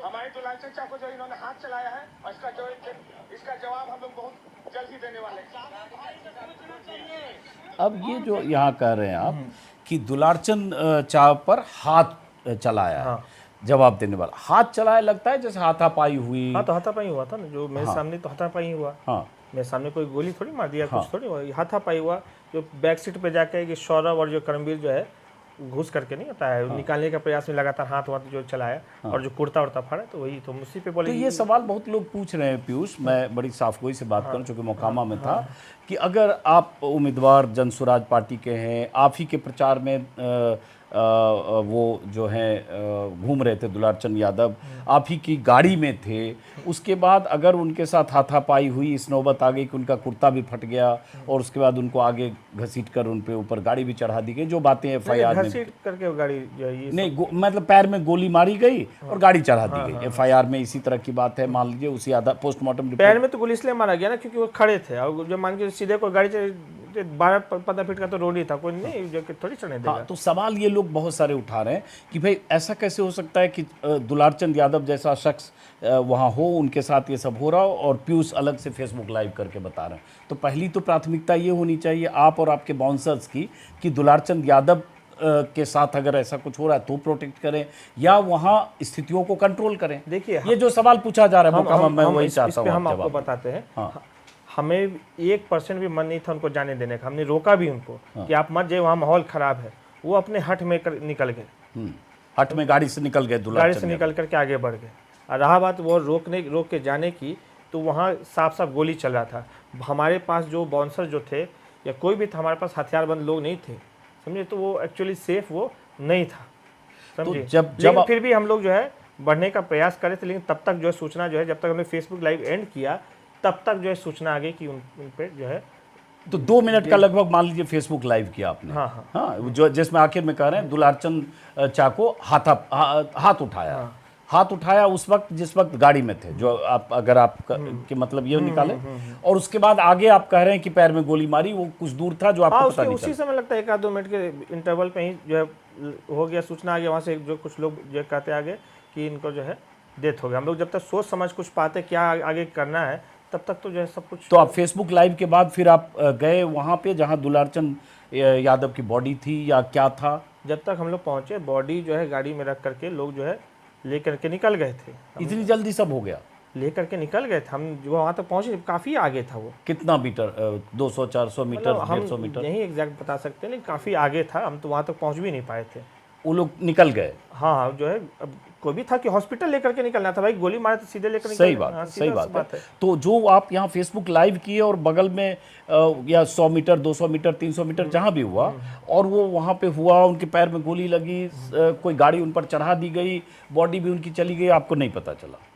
हमारे दुलालचंद चाको जो इन्होंने हाथ चलाया है, और इसका जवाब हम लोग बहुत जल्द ही देने वाले हैं। अब ये जो यहाँ कह रहे हैं आप कि दुलारचंद चा पर हाथ चलाया है, जवाब देने वाला हाथ चलाया, लगता है जैसे हाथापाई हुई। हाँ, तो हाथापाई हुआ था ना, जो मेरे सामने तो हाथापाई हुआ। हाँ, मेरे सामने कोई गोली थोड़ी मार दिया, कुछ थोड़ी हुआ, हाथापाई हुआ। जो बैक सीट पे जाके कि सौरभ और जो करमवीर जो है घुस करके नहीं होता है, निकालने का प्रयास में लगातार हाथ वाथ जो चलाया, और जो कुर्ता उड़ता फाड़ा, तो वही तो उसी पे बोले। तो ये सवाल बहुत लोग पूछ रहे हैं पीयूष, मैं बड़ी साफगोई से बात करूं चूंकि मोकामा में था, कि अगर आप उम्मीदवार जनसुराज पार्टी के हैं, आप ही के प्रचार में वो जो हैं घूम रहे थे दुलारचंद यादव, आप ही की गाड़ी में थे, उसके बाद अगर उनके साथ हाथापाई हुई, इस नौबत आ गई कि उनका कुर्ता भी फट गया और उसके बाद उनको आगे घसीट कर उन पे ऊपर गाड़ी भी चढ़ा दी गई, जो बातें एफआईआर में घसीट करके वो गाड़ी जो है, ये नहीं मतलब पैर में गोली मारी गई और गाड़ी चढ़ा दी गई, एफआईआर में इसी तररह की बात है। मान लीजिए उसी आधा पोस्टमार्टम पैर में तो गोली इसलिए मारा गया ना क्योंकि वो खड़े थे, और जो मान के सीधे कोई गाड़ी 12-15 फीट का तो रोड ही था, कोई नहीं जो कि थोड़ी चढ़ने देगा। हाँ, तो सवाल ये लोग बहुत सारे उठा रहे हैं कि भाई ऐसा कैसे हो सकता है कि दुलारचंद यादव जैसा शख्स वहाँ हो, उनके साथ ये सब हो रहा हो, और पीयूष अलग से फेसबुक लाइव करके बता रहे हैं। तो पहली तो प्राथमिकता ये होनी चाहिए आप और आपके बाउंसर्स की कि दुलारचंद यादव के साथ अगर ऐसा कुछ हो रहा है तो प्रोटेक्ट करें या वहाँ स्थितियों को कंट्रोल करें। देखिए, ये जो सवाल पूछा जा रहा है मैं वही चाहता हूँ हम आपको बताते हैं। हमें 1% भी मन नहीं था उनको जाने देने का, हमने रोका भी उनको कि आप मत जाइए, वहाँ माहौल खराब है। वो अपने हट में निकल गए, हट में गाड़ी से निकल गए, गाड़ी से निकल करके आगे बढ़ गए। और रहा बात वो रोक के जाने की, तो वहाँ साफ साफ गोली चल रहा था। हमारे पास जो बाउंसर जो थे या कोई भी था, हमारे पास हथियारबंद लोग नहीं थे, समझे, तो वो एक्चुअली सेफ वो नहीं था, समझे। तो जब फिर भी हम लोग जो है बढ़ने का प्रयास करे थे, लेकिन तब तक जो है सूचना जो है, जब तक हमने फेसबुक लाइव एंड किया तब तक जो है सूचना आ गई कि उन पे जो है। तो 2 मिनट का लगभग मान लीजिए फेसबुक लाइव किया आपने। हाँ, जो जिसमें आखिर में कह रहे हैं दुलारचंद चा को हाथ उठाया। हाथ उठाया उस वक्त जिस वक्त गाड़ी में थे, जो आप अगर आप के मतलब ये निकाले, और उसके बाद आगे आप कह रहे हैं कि पैर में गोली मारी, वो कुछ दूर था जो आपको पता नहीं चला। उसी समय लगता है 1-2 मिनट के इंटरवल पे ही जो है हो गया, सूचना आ गया वहाँ से। जो कुछ लोग जो कहते आगे कि इनको जो है डेथ हो गया। हम लोग जब तक सोच समझ कुछ पाते क्या आगे करना है, तब तक तो जो है सब कुछ। तो आप फेसबुक लाइव के बाद फिर आप गए वहाँ पे जहाँ दुलारचंद यादव की बॉडी थी, या क्या था? जब तक हम लोग पहुँचे, बॉडी जो है गाड़ी में रख करके लोग जो है लेकर के निकल गए थे। इतनी जल्दी सब हो गया? लेकर के निकल गए थे हम, जो वहाँ तक पहुँचे काफ़ी आगे था वो। कितना मीटर? 200-400 meter, 150 meter? नहीं एग्जैक्ट बता सकते, लेकिन काफ़ी आगे था, हम तो वहाँ तक पहुँच भी नहीं पाए थे। वो लोग निकल गए? हाँ, जो है अब कोई भी था कि हॉस्पिटल लेकर के निकलना था, भाई गोली मारे तो सीधे लेकर सही बात, सही बात है। तो जो आप यहाँ फेसबुक लाइव किए और बगल में या 100 मीटर, 200 मीटर, 300 मीटर जहाँ भी हुआ, और वो वहाँ पे हुआ, उनके पैर में गोली लगी, कोई गाड़ी उन पर चढ़ा दी गई, बॉडी भी उनकी चली गई, आपको नहीं पता चला?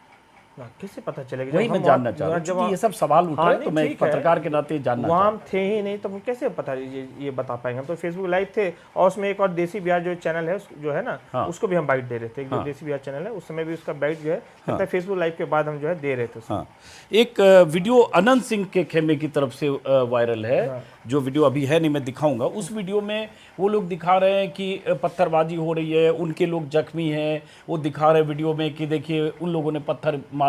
कैसे पता चलेगा? वही मैं जानना चाह रहा हूँ, ये सब सवाल उठ रहे हैं, तो मैं एक पत्रकार के नाते जानना वहाँ हम थे ही नहीं, तो कैसे पता ये बता पाएंगे? हम तो फेसबुक लाइव थे, और उसमें एक और देसी बिहार जो चैनल है जो है ना, उसको भी हम बाइट दे रहे थे। जो देसी बिहार चैनल है, उस समय भी उसका बाइट जो है फेसबुक लाइव के बाद हम जो है दे रहे थे। एक वीडियो अनंत सिंह के खेमे की तरफ से वायरल है, जो वीडियो अभी है नहीं, मैं दिखाऊंगा। उस वीडियो में वो लोग दिखा रहे हैं कि पत्थरबाजी हो रही है, उनके लोग जख्मी हैं। वो दिखा रहे हैं वीडियो में कि देखिए उन लोगों ने पत्थर मारा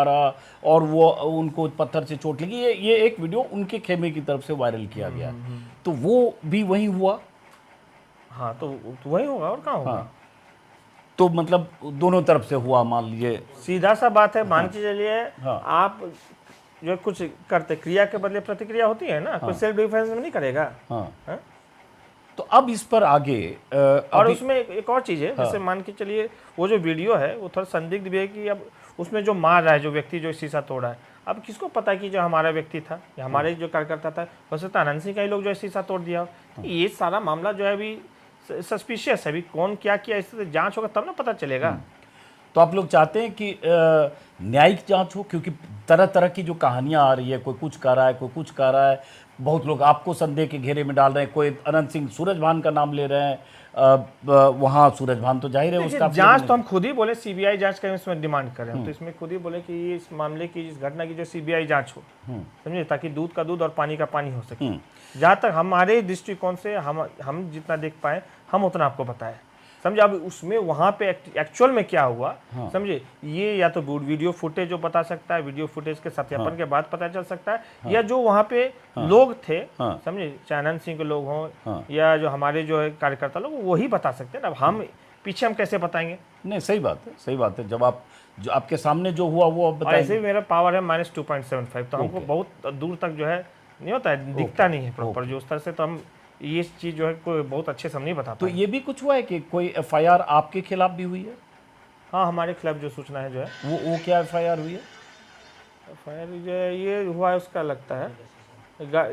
और वो उनको पत्थर से चोट लगी। ये एक वीडियो उनके खेमे की तरफ से वायरल किया गया। तो वो भी वही हुआ? हाँ, तो वही होगा, और कहाँ होगा? तो मतलब दोनों तरफ से हुआ, मान लीजिए। सीधा सा बात है, मान के चलिए आप जो कुछ करते, क्रिया के बदले प्रतिक्रिया होती है ना, कोई सेल्फ डिफेंस में नहीं करेगा। तो अब इस पर आगे और उसमें एक और चीज़ है, जैसे मान के चलिए वो जो वीडियो है वो थोड़ा संदिग्ध भी है कि अब उसमें जो मार रहा है, जो व्यक्ति जो शीशा तोड़ा है, अब किसको पता कि जो हमारा व्यक्ति था या हमारे जो कार्यकर्ता था, हो सकता है अनंत सिंह का ही लोग जो है शीशा तोड़ दिया। ये सारा मामला जो है अभी सस्पिशियस है, अभी कौन क्या किया, इससे जांच होगा तब ना पता चलेगा। तो आप लोग चाहते हैं कि न्यायिक जांच हो, क्योंकि तरह तरह की जो कहानियां आ रही है, कोई कुछ कह रहा है, कोई कुछ कह रहा है, बहुत लोग आपको संदेह के घेरे में डाल रहे हैं। कोई अनंत सिंह सूरजभान का नाम ले रहे हैं, वहाँ सूरजभान तो जाहिर है उसका जांच तो हम खुद ही बोले सीबीआई जांच का इसमें डिमांड कर रहे हैं। तो इसमें खुद ही बोले कि इस मामले की, इस घटना की जो सीबीआई जांच हो, समझे, ताकि दूध का दूध और पानी का पानी हो सके। जहाँ तक हमारे दृष्टिकोण से हम जितना देख पाए हम उतना आपको बताएं। समझे। अब उसमें वहाँ पे एक्चुअल में क्या हुआ, समझे, ये या तो वीडियो फुटेज जो बता सकता है, वीडियो फुटेज के सत्यापन के बाद पता चल सकता है, या जो वहाँ पे लोग थे, समझे, चाहे अनंत सिंह के लोग हों या जो हमारे जो है कार्यकर्ता लोग, वही बता सकते हैं ना। अब हम पीछे हम कैसे बताएंगे? नहीं, सही बात है, सही बात है। जब आप जो आपके सामने जो हुआ वो आप और ऐसे बताएंगे। भी मेरा पावर है -2.75, तो हमको बहुत दूर तक जो है नहीं होता है, दिखता नहीं है प्रॉपर जो उस तरह से, तो हम ये चीज़ जो है कोई बहुत अच्छे से हम नहीं बता तो पाए। ये भी कुछ हुआ है कि कोई एफआईआर आपके खिलाफ भी हुई है? हाँ, हमारे खिलाफ जो सूचना है जो है, वो क्या एफआईआर हुई है? फायर जो है ये हुआ है, उसका लगता है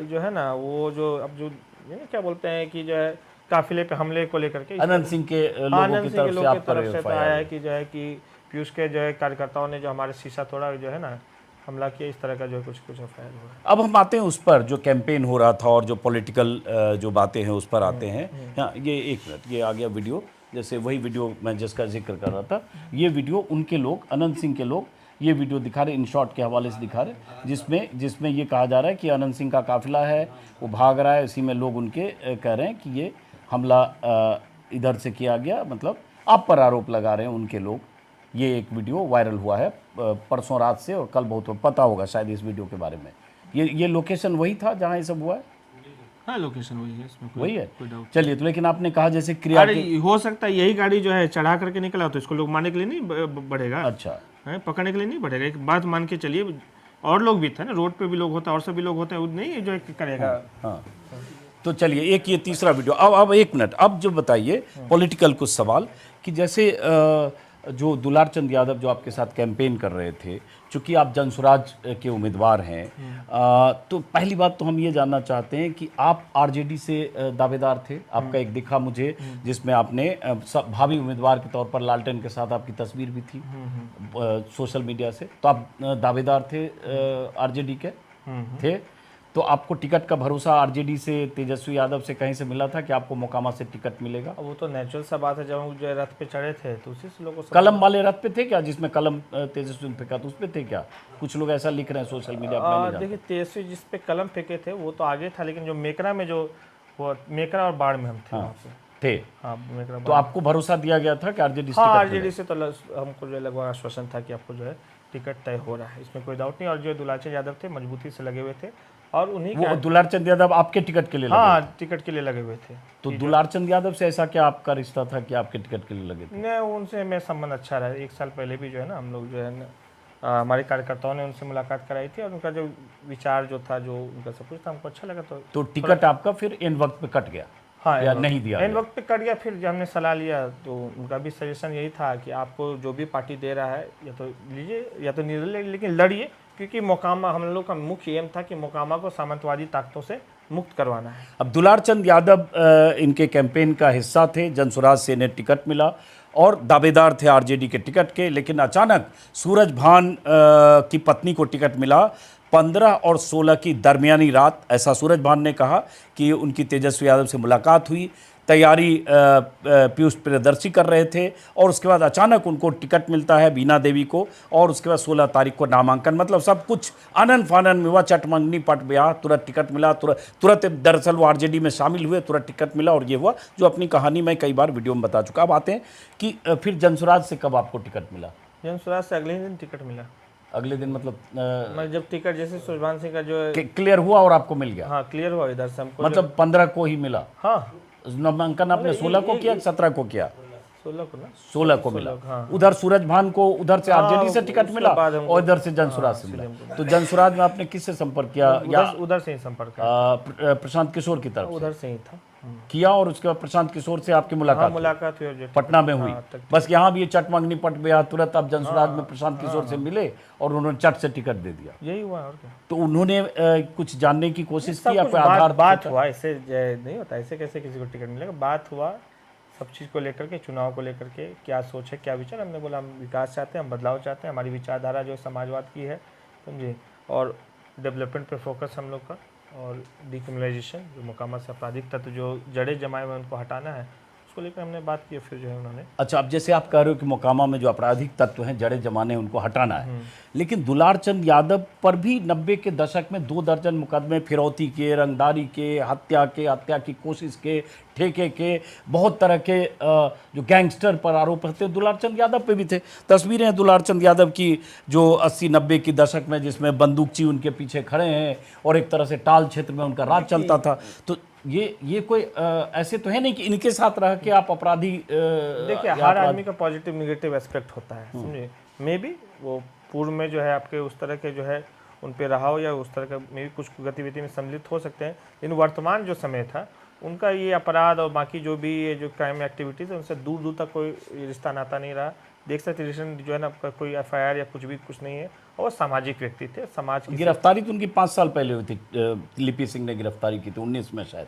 जो है ना, वो जो अब जो ये क्या बोलते हैं कि जो है काफिले पे हमले को लेकर के अनंत सिंह के लोगों की तरफ से आप पर तो आया है कि जो है कि पीयूष के जो है कार्यकर्ताओं ने जो हमारे शीशा तोड़ा, जो है ना, हमला किया, इस तरह का जो है कुछ एफआईआर हुआ है। अब हम आते हैं उस पर जो कैंपेन हो रहा था और जो पॉलिटिकल जो बातें हैं उस पर आते हैं। हाँ, ये एक मिनट, ये आ गया वीडियो, जैसे वही वीडियो मैं जिसका जिक्र कर रहा था, ये वीडियो उनके लोग, अनंत सिंह के लोग ये वीडियो दिखा रहे, इन शॉर्ट के हवाले से दिखा रहे, जिसमें ये कहा जा रहा है कि अनंत सिंह का काफिला है, वो भाग रहा है, इसी में लोग उनके कह रहे हैं कि ये हमला इधर से किया गया, मतलब आप पर आरोप लगा रहे हैं उनके लोग। ये एक वीडियो वायरल हुआ है परसों रात से, और कल बहुत पता होगा शायद इस वीडियो के बारे में। ये लोकेशन वही था जहाँ ये सब हुआ है? हाँ, लोकेशन वही है, इसमें वही है। कोई डाउट। चलिए, तो लेकिन आपने कहा जैसे क्रिया हो सकता है यही गाड़ी जो है चढ़ा करके निकला, तो इसको लोग मारने के लिए नहीं बढ़ेगा, अच्छा, पकड़ने के लिए नहीं बढ़ेगा। एक बात मान के चलिए, और लोग भी थे ना, रोड पे भी लोग होता है और सभी लोग होते हैं, वो नहीं जो है करेगा। हाँ, तो चलिए, एक ये तीसरा वीडियो। अब एक मिनट, अब जो बताइए पॉलिटिकल कुछ सवाल कि जैसे जो दुलार चंद यादव जो आपके साथ कैंपेन कर रहे थे, चूंकि आप जनसुराज के उम्मीदवार हैं, तो पहली बात तो हम ये जानना चाहते हैं कि आप आरजेडी से दावेदार थे। आपका एक दिखा मुझे जिसमें आपने भावी उम्मीदवार के तौर पर लालटेन के साथ आपकी तस्वीर भी थी सोशल मीडिया से, तो आप दावेदार थे आरजेडी के थे। तो आपको टिकट का भरोसा आरजेडी से, तेजस्वी यादव से कहीं से मिला था कि आपको मोकामा से टिकट मिलेगा? वो तो नेचुरल सा बात है, जब हम जो रथ पे चढ़े थे तो उसी से लोगों को कलम वाले रथ पे थे क्या, जिसमें कलम तेजस्वी ने फेंका तो उस पे थे क्या? कुछ लोग ऐसा लिख रहे हैं सोशल मीडिया पर। देखिए, तेजस्वी जिस पे कलम फेंके थे वो तो आगे था, लेकिन जो मेकरा में जो वो मेकरा और बाढ़ में हम थे वहाँ पे थे। हाँ, मेकरा। तो आपको भरोसा दिया गया था कि आरजेडी से? हाँ, आरजेडी से तो हमको जो लगभग आश्वासन था कि आपको जो है टिकट तय हो रहा है, इसमें कोई डाउट नहीं। और जो दुलारचंद यादव थे मजबूती से लगे हुए थे, और उन्हीं वो दुलारचंद यादव आपके टिकट के लिए लगे? हाँ, टिकट के लिए लगे हुए थे। तो दुलारचंद यादव से ऐसा क्या आपका रिश्ता था कि आपके टिकट के लिए लगे थे? नहीं, उनसे मेरा संबंध अच्छा रहा। 1 साल पहले भी जो है ना, हम लोग जो है ना, हमारे कार्यकर्ताओं ने उनसे मुलाकात कराई थी, और उनका जो विचार जो था, जो उनका सब कुछ था, हमको अच्छा लगा। तो टिकट आपका फिर इन वक्त पे कट गया? हाँ, या नहीं दिया? इन वक्त पे कट गया। फिर जब हमने सलाह लिया तो उनका भी सजेशन यही था कि आपको जो भी पार्टी दे रहा है या तो लीजिए या तो नहीं लीजिए, लेकिन लड़िए, क्योंकि मोकामा हम लोग का मुख्य एम था कि मोकामा को सामंतवादी ताकतों से मुक्त करवाना है। अब दुलारचंद यादव इनके कैंपेन का हिस्सा थे, जनसुराज से इन्हें टिकट मिला और दावेदार थे आरजेडी के टिकट के, लेकिन अचानक सूरज भान की पत्नी को टिकट मिला 15 और 16 की दरमियानी रात। ऐसा सूरज भान ने कहा कि उनकी तेजस्वी यादव से मुलाकात हुई, तैयारी पीयूष प्रियदर्शी कर रहे थे, और उसके बाद अचानक उनको टिकट मिलता है बीना देवी को, और उसके बाद 16 तारीख को नामांकन। मतलब सब कुछ आनन फानन में हुआ, चटमंगनी पट ब्याह, तुरंत टिकट मिला, तुरंत दरअसल वो आरजेडी में शामिल हुए, तुरंत टिकट मिला, और ये हुआ जो अपनी कहानी मैं कई बार वीडियो में बता चुका। अब आते हैं कि फिर जनसुराज से कब आपको टिकट मिला? जनसुराज से अगले ही दिन टिकट मिला। अगले दिन मतलब मैं जब टिकट जैसे सुरभान सिंह का जो है क्लियर हुआ और आपको मिल गया? हाँ, क्लियर हुआ इधर से हमको, मतलब 15 को ही मिला? हाँ, नामांकन आपने 16 को किया, 17 को किया? 16 को ना, 16 को मिला। हाँ। उधर सूरज भान को उधर से आरजेडी से टिकट मिला और इधर से जनसुराज से मिला। तो जनसुराज में आपने किससे संपर्क किया? या उधर से ही संपर्क किया, प्रशांत किशोर की तरफ उधर से ही था किया, और उसके बाद प्रशांत किशोर से आपकी मुलाकात हुई, जो पटना में हुई। बस यहाँ भी ये चटमंगनी पट गया, तुरंत आप जनसुराज में प्रशांत किशोर से मिले और उन्होंने चट से टिकट दे दिया। यही हुआ और क्या। तो उन्होंने कुछ जानने की कोशिश की? आधार बात हुआ, ऐसे नहीं होता, ऐसे कैसे किसी को टिकट मिलेगा? बात हुआ सब चीज़ को लेकर के, चुनाव को लेकर के, क्या सोच है, क्या विचार। हमने बोला हम विकास चाहते हैं, हम बदलाव चाहते हैं, हमारी विचारधारा जो समाजवाद की है, समझिए, और डेवलपमेंट पे फोकस हम लोग का, और डिक्रिमिनलाइजेशन, जो मोकामा से आपराधिक तत्व जो जड़े जमाए हुए उनको हटाना है, उसको लेकर हमने बात की, फिर जो है उन्होंने। अच्छा, अब जैसे आप कह रहे हो कि मोकामा में जो आपराधिक तत्व हैं, जड़े जमाने हैं, उनको हटाना है, लेकिन दुलार चंद यादव पर भी 90 के दशक में 2 दर्जन मुकदमे फिरौती के, रंगदारी के, हत्या की कोशिश के, ठेके के, बहुत तरह के जो गैंगस्टर पर आरोप थे, दुलार चंद यादव पे भी थे। तस्वीरें हैं दुलार चंद यादव की जो 80-90 के दशक में, जिसमें बंदूकची उनके पीछे खड़े हैं और एक तरह से टाल क्षेत्र में उनका राज चलता था। तो ये कोई ऐसे तो है नहीं कि इनके साथ रह के आप अपराधी देखिए, हर आदमी का पॉजिटिव निगेटिव एस्पेक्ट होता है, समझे। मे बी वो पूर्व में जो है आपके उस तरह के जो है उन पे रहा हो, या उस तरह का मे भी कुछ गतिविधि में सम्मिलित हो सकते हैं, लेकिन वर्तमान जो समय था उनका ये अपराध और बाकी जो भी ये जो क्राइम एक्टिविटीज़ है उनसे दूर दूर तक कोई रिश्ता नाता नहीं रहा। देख सकते रिसेंट जो है ना, आपका कोई FIR या कुछ नहीं है, और सामाजिक व्यक्ति थे, समाज की गिरफ्तारी तो उनकी 5 साल पहले हुई थी। लिपि सिंह ने गिरफ्तारी की थी 19 में शायद।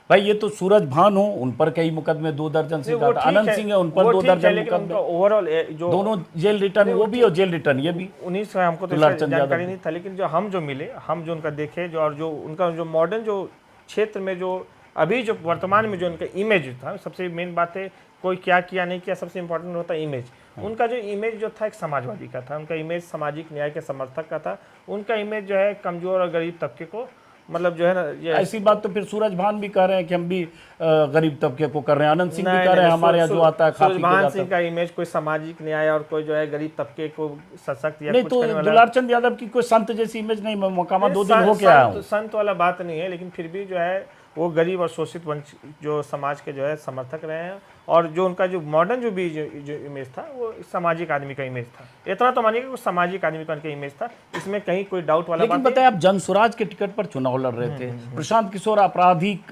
भाई ये तो सूरज भान हो, उन पर कई मुकदमे 2 दर्जन से ज्यादा, अनंत सिंह है उन पर 2 दर्जन मुकदमे, ओवरऑल जो दोनों जेल रिटर्न, वो भी और जेल रिटर्न ये भी। 19 में हमको तो जानकारी नहीं था, लेकिन जो हम जो मिले, हम जो उनका देखे, जो और जो उनका जो मॉडर्न जो क्षेत्र में जो अभी जो वर्तमान में जो उनका इमेज था, सबसे मेन बात है कोई क्या किया नहीं किया, सबसे इम्पोर्टेंट होता है इमेज। उनका जो इमेज जो था एक समाजवादी का था, उनका इमेज सामाजिक न्याय के समर्थक का था, उनका इमेज जो है कमजोर और गरीब तबके को, मतलब जो है ना, ये ऐसी बात तो फिर सूरज भान भी कह रहे हैं कि हम भी गरीब तबके को कर रहे हैं, अनंत सिंह भी कह रहे हैं हमारे यहाँ जो आता है सूरज भान सिंह का इमेज कोई सामाजिक न्याय और कोई जो है गरीब तबके को सशक्त या नहीं, कुछ तो करने वाला। दुलार चंद यादव की कोई संत जैसी इमेज नहीं, मैं मोकामा 2 दिन हो के आया हूँ। संत वाला बात नहीं है, लेकिन फिर भी जो है वो गरीब और शोषित वंचित जो समाज के जो है समर्थक रहे हैं, और जो उनका जो मॉडर्न जो भी जो इमेज था वो सामाजिक आदमी का इमेज था। इतना तो मानिए कि सामाजिक आदमी का उनका इमेज था, इसमें कहीं कोई डाउट वाला लेकिन बताए आप जनसुराज के टिकट पर चुनाव लड़ रहे थे, प्रशांत किशोर आपराधिक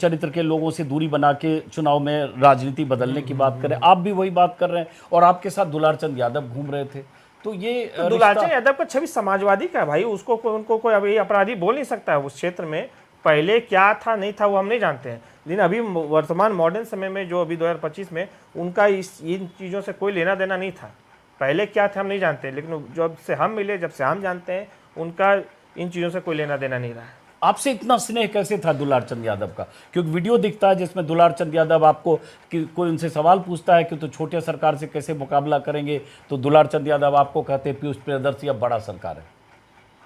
चरित्र के लोगों से दूरी बना के चुनाव में राजनीति बदलने की बात करें, आप भी वही बात कर रहे हैं, और आपके साथ दुलार चंद यादव घूम रहे थे। तो ये दुलार चंद यादव का छवि समाजवादी का, भाई उसको उनको कोई अभी अपराधी बोल नहीं सकता है। उस क्षेत्र में पहले क्या था नहीं था वो हम नहीं जानते हैं, लेकिन अभी वर्तमान मॉडर्न समय में जो अभी 2025 में उनका इन चीज़ों से कोई लेना देना नहीं था। पहले क्या था हम नहीं जानते, लेकिन जब से हम मिले, जब से हम जानते हैं, उनका इन चीज़ों से कोई लेना देना नहीं रहा है। आपसे इतना स्नेह कैसे था दुलार चंद यादव का? क्योंकि वीडियो दिखता है जिसमें दुलार चंद यादव आपको कि कोई उनसे सवाल पूछता है कि तो छोटे सरकार से कैसे मुकाबला करेंगे, तो दुलार चंद यादव आपको कहते हैं पीयूष प्रियदर्शी अब बड़ा सरकार है।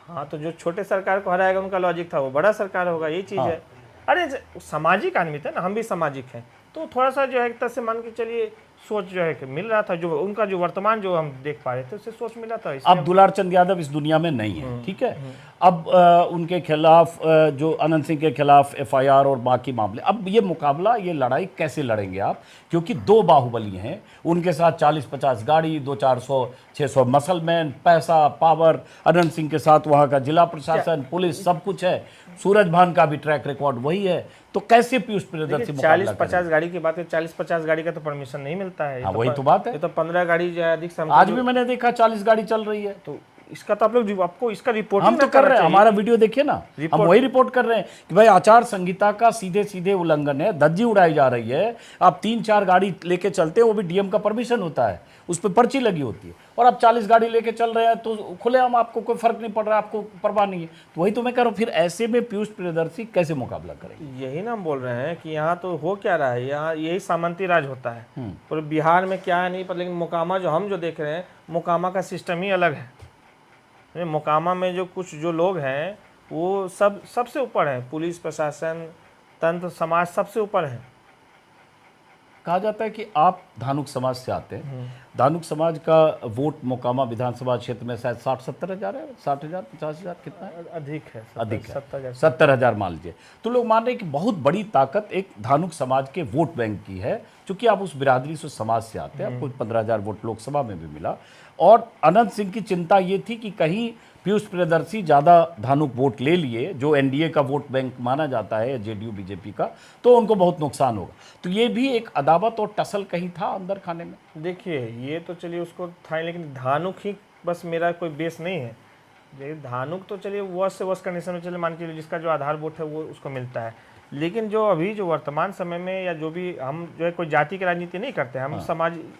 हाँ, तो जो छोटे सरकार को हराएगा उनका लॉजिक था वो बड़ा सरकार होगा, यही चीज़ है। अरे सामाजिक आदमी थे ना, हम भी सामाजिक हैं, तो थोड़ा सा जो है एक तरह से मान के चलिए सोच जो है कि मिल रहा था, जो उनका जो वर्तमान जो हम देख पा रहे थे उससे सोच मिला था। अब दुलार चंद यादव इस दुनिया में नहीं है, ठीक है। अब उनके खिलाफ जो अनंत सिंह के खिलाफ FIR और बाकी मामले, अब ये मुकाबला, ये लड़ाई कैसे लड़ेंगे आप? क्योंकि 2 बाहुबली हैं, उनके साथ 40-50 गाड़ी, 200-400-600 मसलमैन, पैसा, पावर, अनंत सिंह के साथ वहाँ का जिला प्रशासन, पुलिस, सब कुछ है। सूरज भान का भी ट्रैक रिकॉर्ड वही है, तो कैसे पीयूष प्रियदर्शी 40-50 गाड़ी की बात है, 40-50 गाड़ी का तो परमिशन नहीं मिलता है। वही तो बात है। ये तो 15 गाड़ी जो है अधिक। आज भी मैंने देखा 40 गाड़ी चल रही है, तो इसका तो आप लोग आपको इसका रिपोर्ट हम तो कर रहे हैं, हमारा वीडियो देखिए ना, हम वही रिपोर्ट कर रहे हैं कि भाई आचार संहिता का सीधे सीधे उल्लंघन है, धज्जी उड़ाई जा रही है। आप 3-4 गाड़ी लेके चलते हैं, वो भी DM का परमिशन होता है, उस पर पर्ची लगी होती है, और आप 40 गाड़ी लेके चल रहे हैं तो खुलेआम आपको कोई फर्क नहीं पड़ रहा, आपको परवाह नहीं है। तो वही तो मैं कह रहा हूँ, फिर ऐसे में पीयूष प्रियदर्शी कैसे मुकाबला करेंगे? यही ना हम बोल रहे हैं कि यहाँ तो हो क्या रहा है, यहाँ यही सामंती राज होता है। पूरे बिहार में क्या है नहीं पर, लेकिन मोकामा जो हम जो देख रहे हैं, मोकामा का सिस्टम ही अलग है। मोकामा में जो कुछ जो लोग हैं वो सबसे ऊपर हैं, पुलिस प्रशासन, तंत्र, समाज सबसे ऊपर है। कहा जाता है कि आप धानुक समाज से आते हैं, धानुक समाज का वोट मोकामा विधानसभा क्षेत्र में शायद 60-70 हज़ार है, 60,000, 50,000, कितना है? अधिक है, अधिक है, 70,000 मान लीजिए। तो लोग मान रहे हैं कि बहुत बड़ी ताकत एक धानुक समाज के वोट बैंक की है, क्योंकि आप उस बिरादरी से समाज से आते हैं, आपको 15,000 वोट लोकसभा में भी मिला। और अनंत सिंह की चिंता ये थी कि कहीं पीयूष प्रियदर्शी ज़्यादा धानुक वोट ले लिए, जो NDA का वोट बैंक माना जाता है, JDU BJP का, तो उनको बहुत नुकसान होगा। तो ये भी एक अदावत और टसल कहीं था अंदर खाने में। देखिए, ये तो चलिए उसको था, लेकिन धानुक ही बस मेरा कोई बेस नहीं है। ये धानुक तो चलिए वर्ष से वर्ष कंडीशन में चलिए मान के लिए जिसका जो आधार वोट है वो उसको मिलता है, लेकिन जो अभी जो वर्तमान समय में, या जो भी हम जो है कोई जाति की राजनीति नहीं करते, हम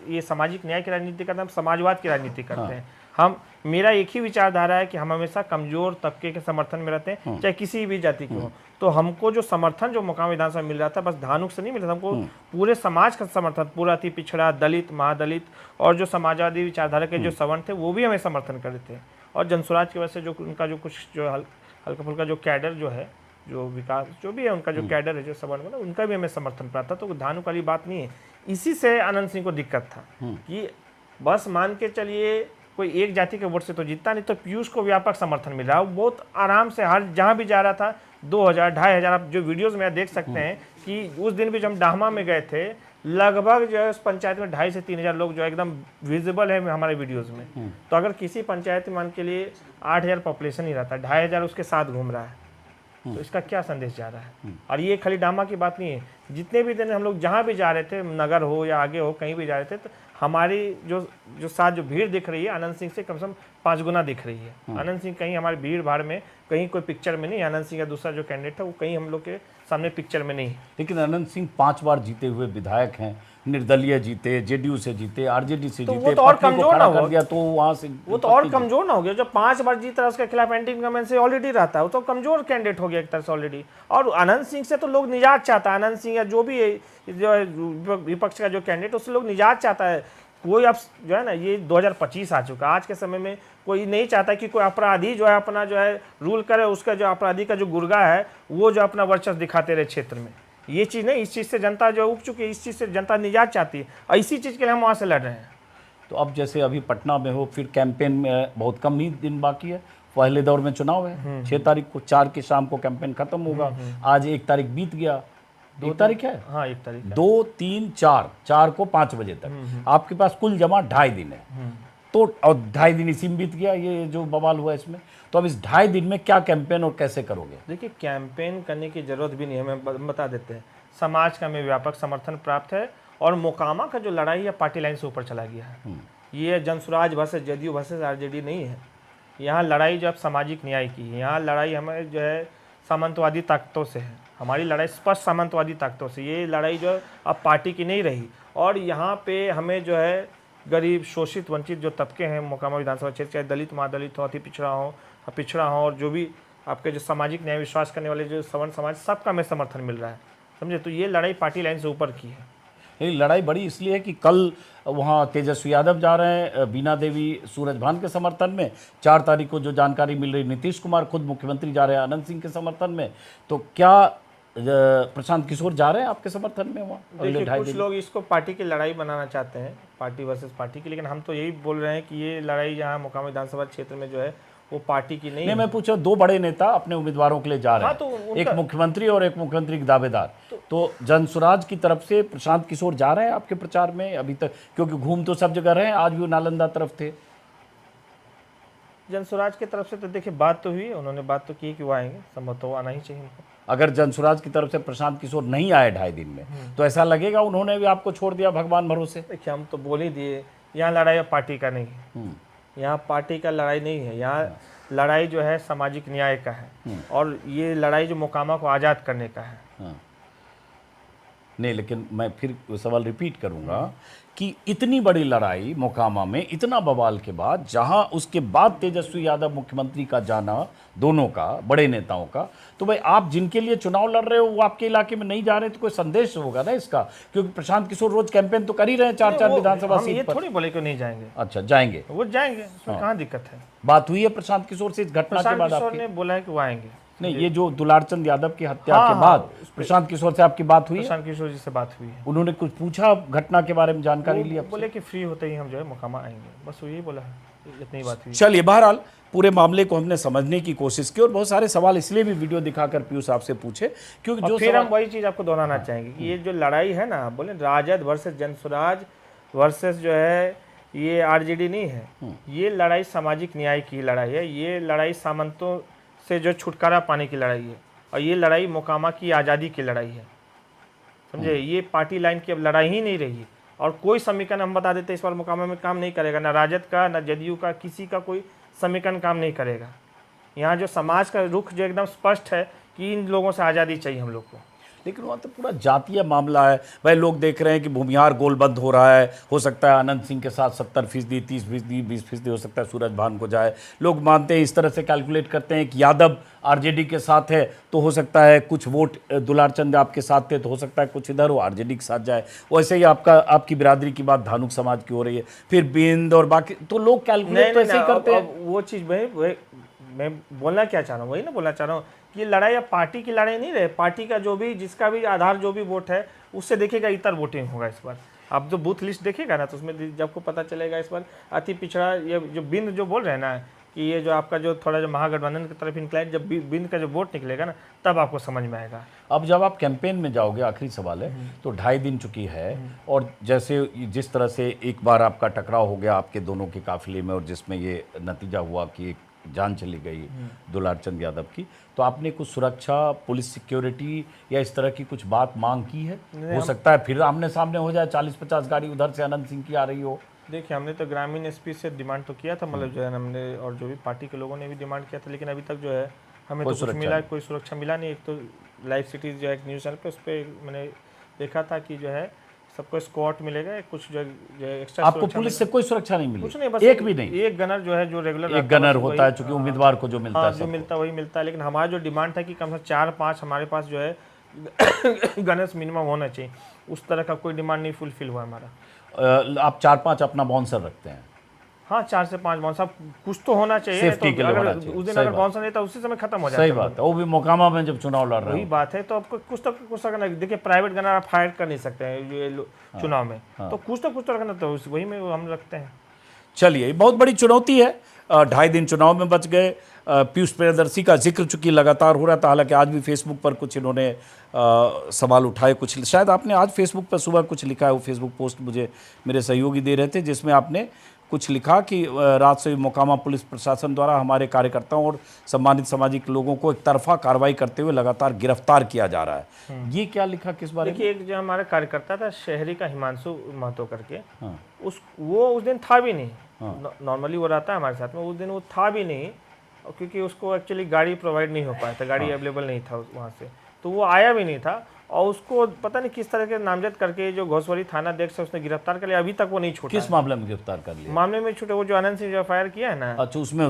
ये सामाजिक न्याय की राजनीति करते हैं, हम समाजवाद की राजनीति करते हैं। हम मेरा एक ही विचारधारा है कि हम हमेशा कमजोर तबके के समर्थन में रहते हैं, चाहे किसी भी जाति के हो। तो हमको जो समर्थन जो मोकामा विधानसभा मिल रहा था बस धानुक से नहीं मिल रहा था, हमको पूरे समाज का समर्थन, पूरा अति पिछड़ा, दलित, महादलित और जो समाजवादी विचारधारा के जो सवर्ण थे वो भी हमें समर्थन कर रहे थे। और जनसुराज की वजह से जो उनका जो कुछ जो हल्का फुल्का जो कैडर जो है, जो विकास जो भी है उनका जो कैडर है जो सवर्ण वाला, उनका भी हमें समर्थन प्राप्त था। तो धानुक वाली बात नहीं है। इसी से अनंत सिंह को दिक्कत था कि बस मान के चलिए कोई एक जाति के वोट से तो जीतता नहीं, तो पीयूष को व्यापक समर्थन मिल रहा है। वो बहुत आराम से हर जहाँ भी जा रहा था 2000 2500, आप जो वीडियोस में देख सकते हैं कि उस दिन भी जब हम डाहमा में गए थे लगभग जो है उस पंचायत में 2500 से 3000 लोग जो है एकदम विजिबल है हमारे वीडियोस में। तो अगर किसी पंचायत में मान के लिए 8000 पॉपुलेशन ही रहता है, 2500 उसके साथ घूम रहा है, तो इसका क्या संदेश जा रहा है। और ये खाली डामा की बात नहीं है, जितने भी दिन हम लोग जहाँ भी जा रहे थे, नगर हो या आगे हो, कहीं भी जा रहे थे, तो हमारी जो साथ जो भीड़ दिख रही है अनंत सिंह से कम से कम 5 गुना दिख रही है। अनंत सिंह कहीं हमारी भीड़ भाड़ में कहीं कोई पिक्चर में नहीं, अनंत सिंह का दूसरा जो कैंडिडेट था वो कहीं हम लोग के सामने पिक्चर में नहीं। लेकिन अनंत सिंह 5 बार जीते हुए विधायक हैं, निर्दलीय जीते, जेडीयू से जीते, आरजेडी से तो जीते, वो तो और पत्नी को कमजोर खड़ा ना कर हो, दिया तो वहां से वो तो और कमजोर ना हो गया। जो 5 बार जीत रहा है उसके खिलाफ एंटी इनकम्बेंसी से ऑलरेडी रहता है, वो तो कमजोर कैंडिडेट हो गया एक तरह से ऑलरेडी। और अनंत सिंह से तो लोग निजात चाहता है, अनंत सिंह या जो भी जो है विपक्ष का जो कैंडिडेट उससे लोग निजात चाहता है। कोई अब जो है ना, ये 2025 आ चुका, आज के समय में कोई नहीं चाहता कि कोई अपराधी जो है अपना जो है रूल करे, उसका जो अपराधी का जो गुर्गा है वो जो अपना वर्चस्व दिखाते रहे क्षेत्र में। ये चीज़ नहीं, इस चीज़ से जनता जो उग चुकी है, इस चीज़ से जनता निजात चाहती है और इसी चीज़ के लिए हम वहाँ से लड़ रहे हैं। तो अब जैसे अभी पटना में हो, फिर कैंपेन में बहुत कम ही दिन बाकी है, पहले दौर में चुनाव है, 6 तारीख को, 4 की शाम को कैंपेन खत्म होगा। आज 1 तारीख बीत गया, 2 तारीख है, हाँ 1 तारीख, 2, 3, 4 को 5 बजे तक आपके पास कुल जमा 2.5 दिन है। तो और 2.5 दिन इसी में बीत गया, ये जो बवाल हुआ इसमें। तो अब इस 2.5 दिन में क्या कैंपेन और कैसे करोगे? देखिए कैंपेन करने की जरूरत भी नहीं है, हमें बता देते हैं। समाज का हमें व्यापक समर्थन प्राप्त है और मोकामा का जो लड़ाई है पार्टी लाइन से ऊपर चला गया है। ये Jansuraaj versus JDU versus RJD नहीं है। यहाँ लड़ाई जो अब सामाजिक न्याय की है, यहाँ लड़ाई हमें जो है सामंतवादी ताकतों से है। हमारी लड़ाई स्पष्ट सामंतवादी ताकतों से, ये लड़ाई जो अब पार्टी की नहीं रही। और यहाँ पे हमें जो है गरीब, शोषित, वंचित जो तबके हैं मोकामा विधानसभा क्षेत्र, चाहे दलित, महादलित हो, अति पिछड़ा हो और जो भी आपके जो सामाजिक न्याय विश्वास करने वाले जो सवर्ण समाज, सबका हमें समर्थन मिल रहा है, समझे। तो ये लड़ाई पार्टी लाइन से ऊपर की है। ये लड़ाई बड़ी इसलिए है कि कल वहाँ तेजस्वी यादव जा रहे हैं बीना देवी सूरजभान के समर्थन में, 4 तारीख को जो जानकारी मिल रही, नीतीश कुमार खुद मुख्यमंत्री जा रहे हैं अनंत सिंह के समर्थन में। तो क्या प्रशांत किशोर जा रहे हैं आपके समर्थन में वहाँ? देखिए कुछ लोग इसको पार्टी की लड़ाई बनाना चाहते हैं, पार्टी वर्सेस पार्टी की, लेकिन हम तो यही बोल रहे हैं कि ये लड़ाई यहाँ मोकामा विधानसभा क्षेत्र में जो है वो पार्टी की नहीं है। मैं पूछा, 2 बड़े नेता अपने उम्मीदवारों के लिए जा रहे हैं, तो एक मुख्यमंत्री और एक मुख्यमंत्री के दावेदार। तो जनसुराज की तरफ से प्रशांत किशोर जा रहे हैं आपके प्रचार में अभी तक? क्योंकि घूम तो सब जगह रहे हैं, आज भी नालंदा तरफ थे। जनसुराज की तरफ से तो देखिए बात तो हुई, उन्होंने बात तो की कि वो आएंगे, संभवतः वो आना ही चाहिए उनको। अगर जनसुराज की तरफ से प्रशांत किशोर नहीं आए 2.5 दिन में, तो ऐसा लगेगा उन्होंने भी आपको छोड़ दिया भगवान भरोसे? देखिए हम तो बोल ही दिए, यहाँ लड़ाई पार्टी का नहीं है, यहाँ पार्टी का लड़ाई नहीं है, यहाँ लड़ाई जो है सामाजिक न्याय का है और ये लड़ाई जो मोकामा को आज़ाद करने का है। नहीं, लेकिन मैं फिर सवाल रिपीट करूंगा कि इतनी बड़ी लड़ाई मोकामा में, इतना बवाल के बाद, जहां उसके बाद तेजस्वी यादव मुख्यमंत्री का जाना, दोनों का, बड़े नेताओं का, तो भाई आप जिनके लिए चुनाव लड़ रहे हो वो आपके इलाके में नहीं जा रहे, तो कोई संदेश होगा ना इसका? क्योंकि प्रशांत किशोर रोज कैंपेन तो कर ही रहे हैं 4 विधानसभा सीट पर। थोड़ी बोले क्यों नहीं जाएंगे। अच्छा, जाएंगे, वो जाएंगे, उसमें कहाँ दिक्कत है। बात हुई है प्रशांत किशोर से इस घटना के बाद? किशोर ने बोला है कि वो आएंगे। नहीं, ये जो दुलारचंद यादव की हत्या के बाद प्रशांत किशोर से आपकी बात हुई है? प्रशांत किशोर जी से बात हुई है। उन्होंने कुछ पूछा घटना के बारे में, जानकारी ली? बोले कि फ्री होते ही हम जो है मोकामा आएंगे, बस यही बोला है, इतनी बात हुई। चलिए, बहरहाल पूरे मामले को हमने समझने की कोशिश की और बहुत सारे सवाल इसलिए भी वीडियो दिखाकर पीयूष आपसे पूछे क्योंकि जो फिर हम वही चीज़ आपको दोहराना चाहेंगे कि ये जो लड़ाई है ना, बोले राजद वर्सेस जनसुराज वर्सेस जो है ये आरजेडी नहीं है, ये लड़ाई सामाजिक न्याय की लड़ाई है, ये लड़ाई सामंतों से जो छुटकारा पाने की लड़ाई है और ये लड़ाई मोकामा की आज़ादी की लड़ाई है, समझे। ये पार्टी लाइन की अब लड़ाई ही नहीं रही है और कोई समीकरण हम बता देते इस बार मोकामा में काम नहीं करेगा, ना राजद का, ना जेडीयू का, किसी का कोई समीकरण काम नहीं करेगा। यहाँ जो समाज का रुख जो एकदम स्पष्ट है कि इन लोगों से आज़ादी चाहिए हम लोग को। लेकिन वहाँ तो पूरा जातीय मामला है भाई। लोग देख रहे हैं कि भूमिहार गोल बंद हो रहा है, हो सकता है अनंत सिंह के साथ 70%, 30%, 20% हो सकता है सूरज भान को जाए। लोग मानते हैं, इस तरह से कैलकुलेट करते हैं कि यादव आरजेडी के साथ है तो हो सकता है कुछ वोट दुलारचंद आपके साथ थे तो हो सकता है कुछ इधर हो आरजेडी के साथ जाए। वैसे ही आपकी बिरादरी की बात धानुक समाज की हो रही है, फिर बिंद और बाकी, तो लोग कैलकुलेट तो ऐसे ही करते हैं। वो चीज़ मैं बोलना क्या चाह रहा हूँ, वही ना बोलना चाह रहा हूँ कि ये लड़ाई अब पार्टी की लड़ाई नहीं रहे। पार्टी का जो भी, जिसका भी आधार जो भी वोट है उससे देखेगा इतर वोटिंग होगा इस बार। आप जो बूथ लिस्ट देखेगा ना तो उसमें जब को पता चलेगा इस बार अति पिछड़ा, ये जो बिंद जो बोल रहे हैं ना कि ये जो आपका जो थोड़ा जो महागठबंधन की तरफ इंक्लाइन, जब बिंद का जो वोट निकलेगा ना तब आपको समझ में आएगा। अब जब आप कैंपेन में जाओगे, आखिरी सवाल है, तो 2.5 दिन चुकी है और जैसे जिस तरह से एक बार आपका टकराव हो गया आपके दोनों के काफिले में और जिसमें ये नतीजा हुआ कि एक जान चली गई दुलारचंद यादव की, तो आपने कुछ सुरक्षा, पुलिस सिक्योरिटी या इस तरह की कुछ बात मांग की है? हो सकता है फिर आमने सामने हो जाए, 40-50 गाड़ी उधर से अनंत सिंह की आ रही हो। देखिए, हमने तो ग्रामीण एसपी से डिमांड तो किया था, मतलब जो है हमने, और जो भी पार्टी के लोगों ने भी डिमांड किया था, लेकिन अभी तक जो है हमें तो कुछ मिला, कोई सुरक्षा मिला नहीं। एक तो लाइव सिटीज़ जो है एक न्यूज़ चैनल पे, उस पर मैंने देखा था कि जो है सबको स्क्वाड मिलेगा, कुछ जो एक्स्ट्रा। आपको पुलिस से कोई सुरक्षा नहीं मिली? कुछ नहीं, बस एक भी नहीं। एक गनर जो है, जो रेगुलर एक गनर होता है, चूंकि उम्मीदवार को जो मिलता है, जो मिलता है वही मिलता है। लेकिन हमारा जो डिमांड था कि कम से कम 4-5 हमारे पास जो है गनर्स मिनिमम होना चाहिए, उस तरह का कोई डिमांड नहीं फुलफिल हुआ हमारा। आप 4-5 अपना बाउंसर रखते हैं? हाँ, 4 से 5 बाउंसर कुछ तो होना चाहिए। सेफ्टी तो के लिए अगर होना चाहिए। उस दिन अगर बाउंसर नहीं था उसी समय खत्म हो जाता। सही बात है, वो भी मोकामा में जब चुनाव लड़ रहे हैं, वही बात है। तो आपको कुछ तो करना। देखिए, प्राइवेट गनर आप फायर कर नहीं सकते हैं ये चुनाव में, तो कुछ तो रखना, तो वही में हम रखते हैं। चलिए, बहुत बड़ी चुनौती है। 2.5 दिन चुनाव में बच गए। पीयूष प्रियदर्शी का जिक्र चूंकि लगातार हो रहा था, हालांकि आज भी फेसबुक पर कुछ इन्होंने सवाल उठाए। कुछ शायद आपने आज फेसबुक पर सुबह कुछ लिखा है, वो फेसबुक पोस्ट मुझे मेरे सहयोगी दे रहे थे, जिसमें आपने कुछ लिखा कि रात से मोकामा पुलिस प्रशासन द्वारा हमारे कार्यकर्ताओं और सम्मानित सामाजिक लोगों को एक तरफा कार्रवाई करते हुए लगातार गिरफ्तार किया जा रहा है। ये क्या लिखा, किस बारे में? देखिए, एक जो हमारा कार्यकर्ता था शहरी का, हिमांशु महतो करके, वो उस दिन था भी नहीं। नॉर्मली वो रहता है हमारे साथ में, उस दिन वो था भी नहीं, क्योंकि उसको एक्चुअली गाड़ी प्रोवाइड नहीं हो पाया था, गाड़ी अवेलेबल नहीं था वहाँ से, तो वो आया भी नहीं था। और उसको पता नहीं किस तरह के नामजद करके जो घोसवली थाना देख से उसने गिरफ्तार कर लिया। अभी तक वो नहीं छूटा। किस मामले में गिरफ्तार कर लिया? मामले में छूटे, वो जो आनंद सिंह जो एफआईआर किया है ना, अच्छा, उसमें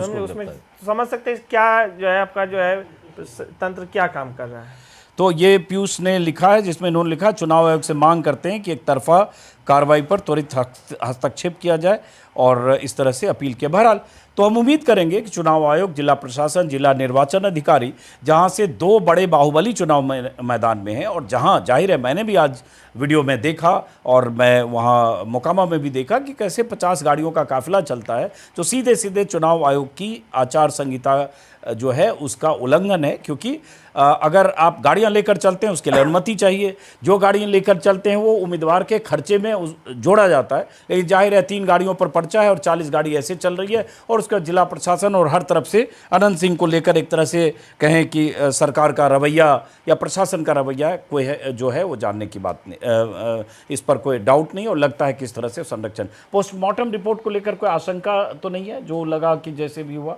समझ सकते हैं क्या जो है आपका जो है तंत्र क्या काम कर रहा है। तो ये पीयूष ने लिखा है, जिसमें इन्होंने लिखा, चुनाव आयोग से मांग करते हैं कि एक तरफा कार्रवाई पर त्वरित हस्तक्षेप किया जाए और इस तरह से अपील किया। बहरहाल, तो हम उम्मीद करेंगे कि चुनाव आयोग, जिला प्रशासन, जिला निर्वाचन अधिकारी, जहां से 2 बड़े बाहुबली चुनाव मैदान में हैं और जहां जाहिर है मैंने भी आज वीडियो में देखा और मैं वहां मोकामा में भी देखा कि कैसे 50 गाड़ियों का काफिला चलता है, जो सीधे सीधे चुनाव आयोग की आचार संहिता जो है उसका उल्लंघन है। क्योंकि अगर आप गाड़ियां लेकर चलते हैं उसके लिए अनुमति चाहिए, जो गाड़ियां लेकर चलते हैं वो उम्मीदवार के खर्चे में जोड़ा जाता है। लेकिन जाहिर है 3 गाड़ियों पर पर्चा है और 40 गाड़ी ऐसे चल रही है और उसका जिला प्रशासन और हर तरफ से अनंत सिंह को लेकर एक तरह से कहें कि सरकार का रवैया या प्रशासन का रवैया कोई है जो है वो जानने की बात नहीं, इस पर कोई डाउट नहीं। और लगता है किस तरह से संरक्षण, पोस्टमार्टम रिपोर्ट को लेकर कोई आशंका तो नहीं है, जो लगा कि जैसे भी हुआ?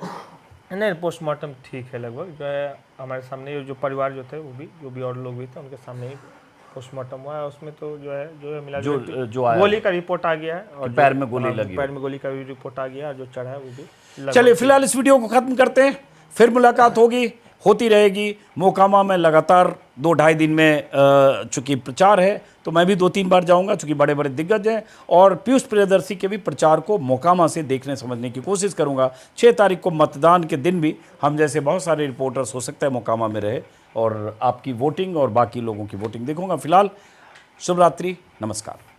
नहीं, पोस्टमार्टम ठीक है लगभग, जो है हमारे सामने जो परिवार जो थे वो भी, जो भी और लोग भी थे उनके सामने ही पोस्टमार्टम हुआ है। उसमें तो जो है मिला जो गोली का रिपोर्ट आ गया है और पैर में गोली लगी, पैर में गोली का भी रिपोर्ट आ गया, जो चढ़ा है वो भी। चलिए, फिलहाल इस वीडियो को खत्म करते हैं, फिर मुलाकात होती रहेगी। मोकामा में लगातार 2-2.5 दिन में चूंकि प्रचार है तो मैं भी 2-3 बार जाऊंगा, चूंकि बड़े बड़े दिग्गज हैं, और पीयूष प्रियदर्शी के भी प्रचार को मोकामा से देखने समझने की कोशिश करूंगा। 6 तारीख को मतदान के दिन भी हम जैसे बहुत सारे रिपोर्टर्स हो सकता है मोकामा में रहे और आपकी वोटिंग और बाकी लोगों की वोटिंग देखूंगा। फिलहाल शुभ रात्रि, नमस्कार।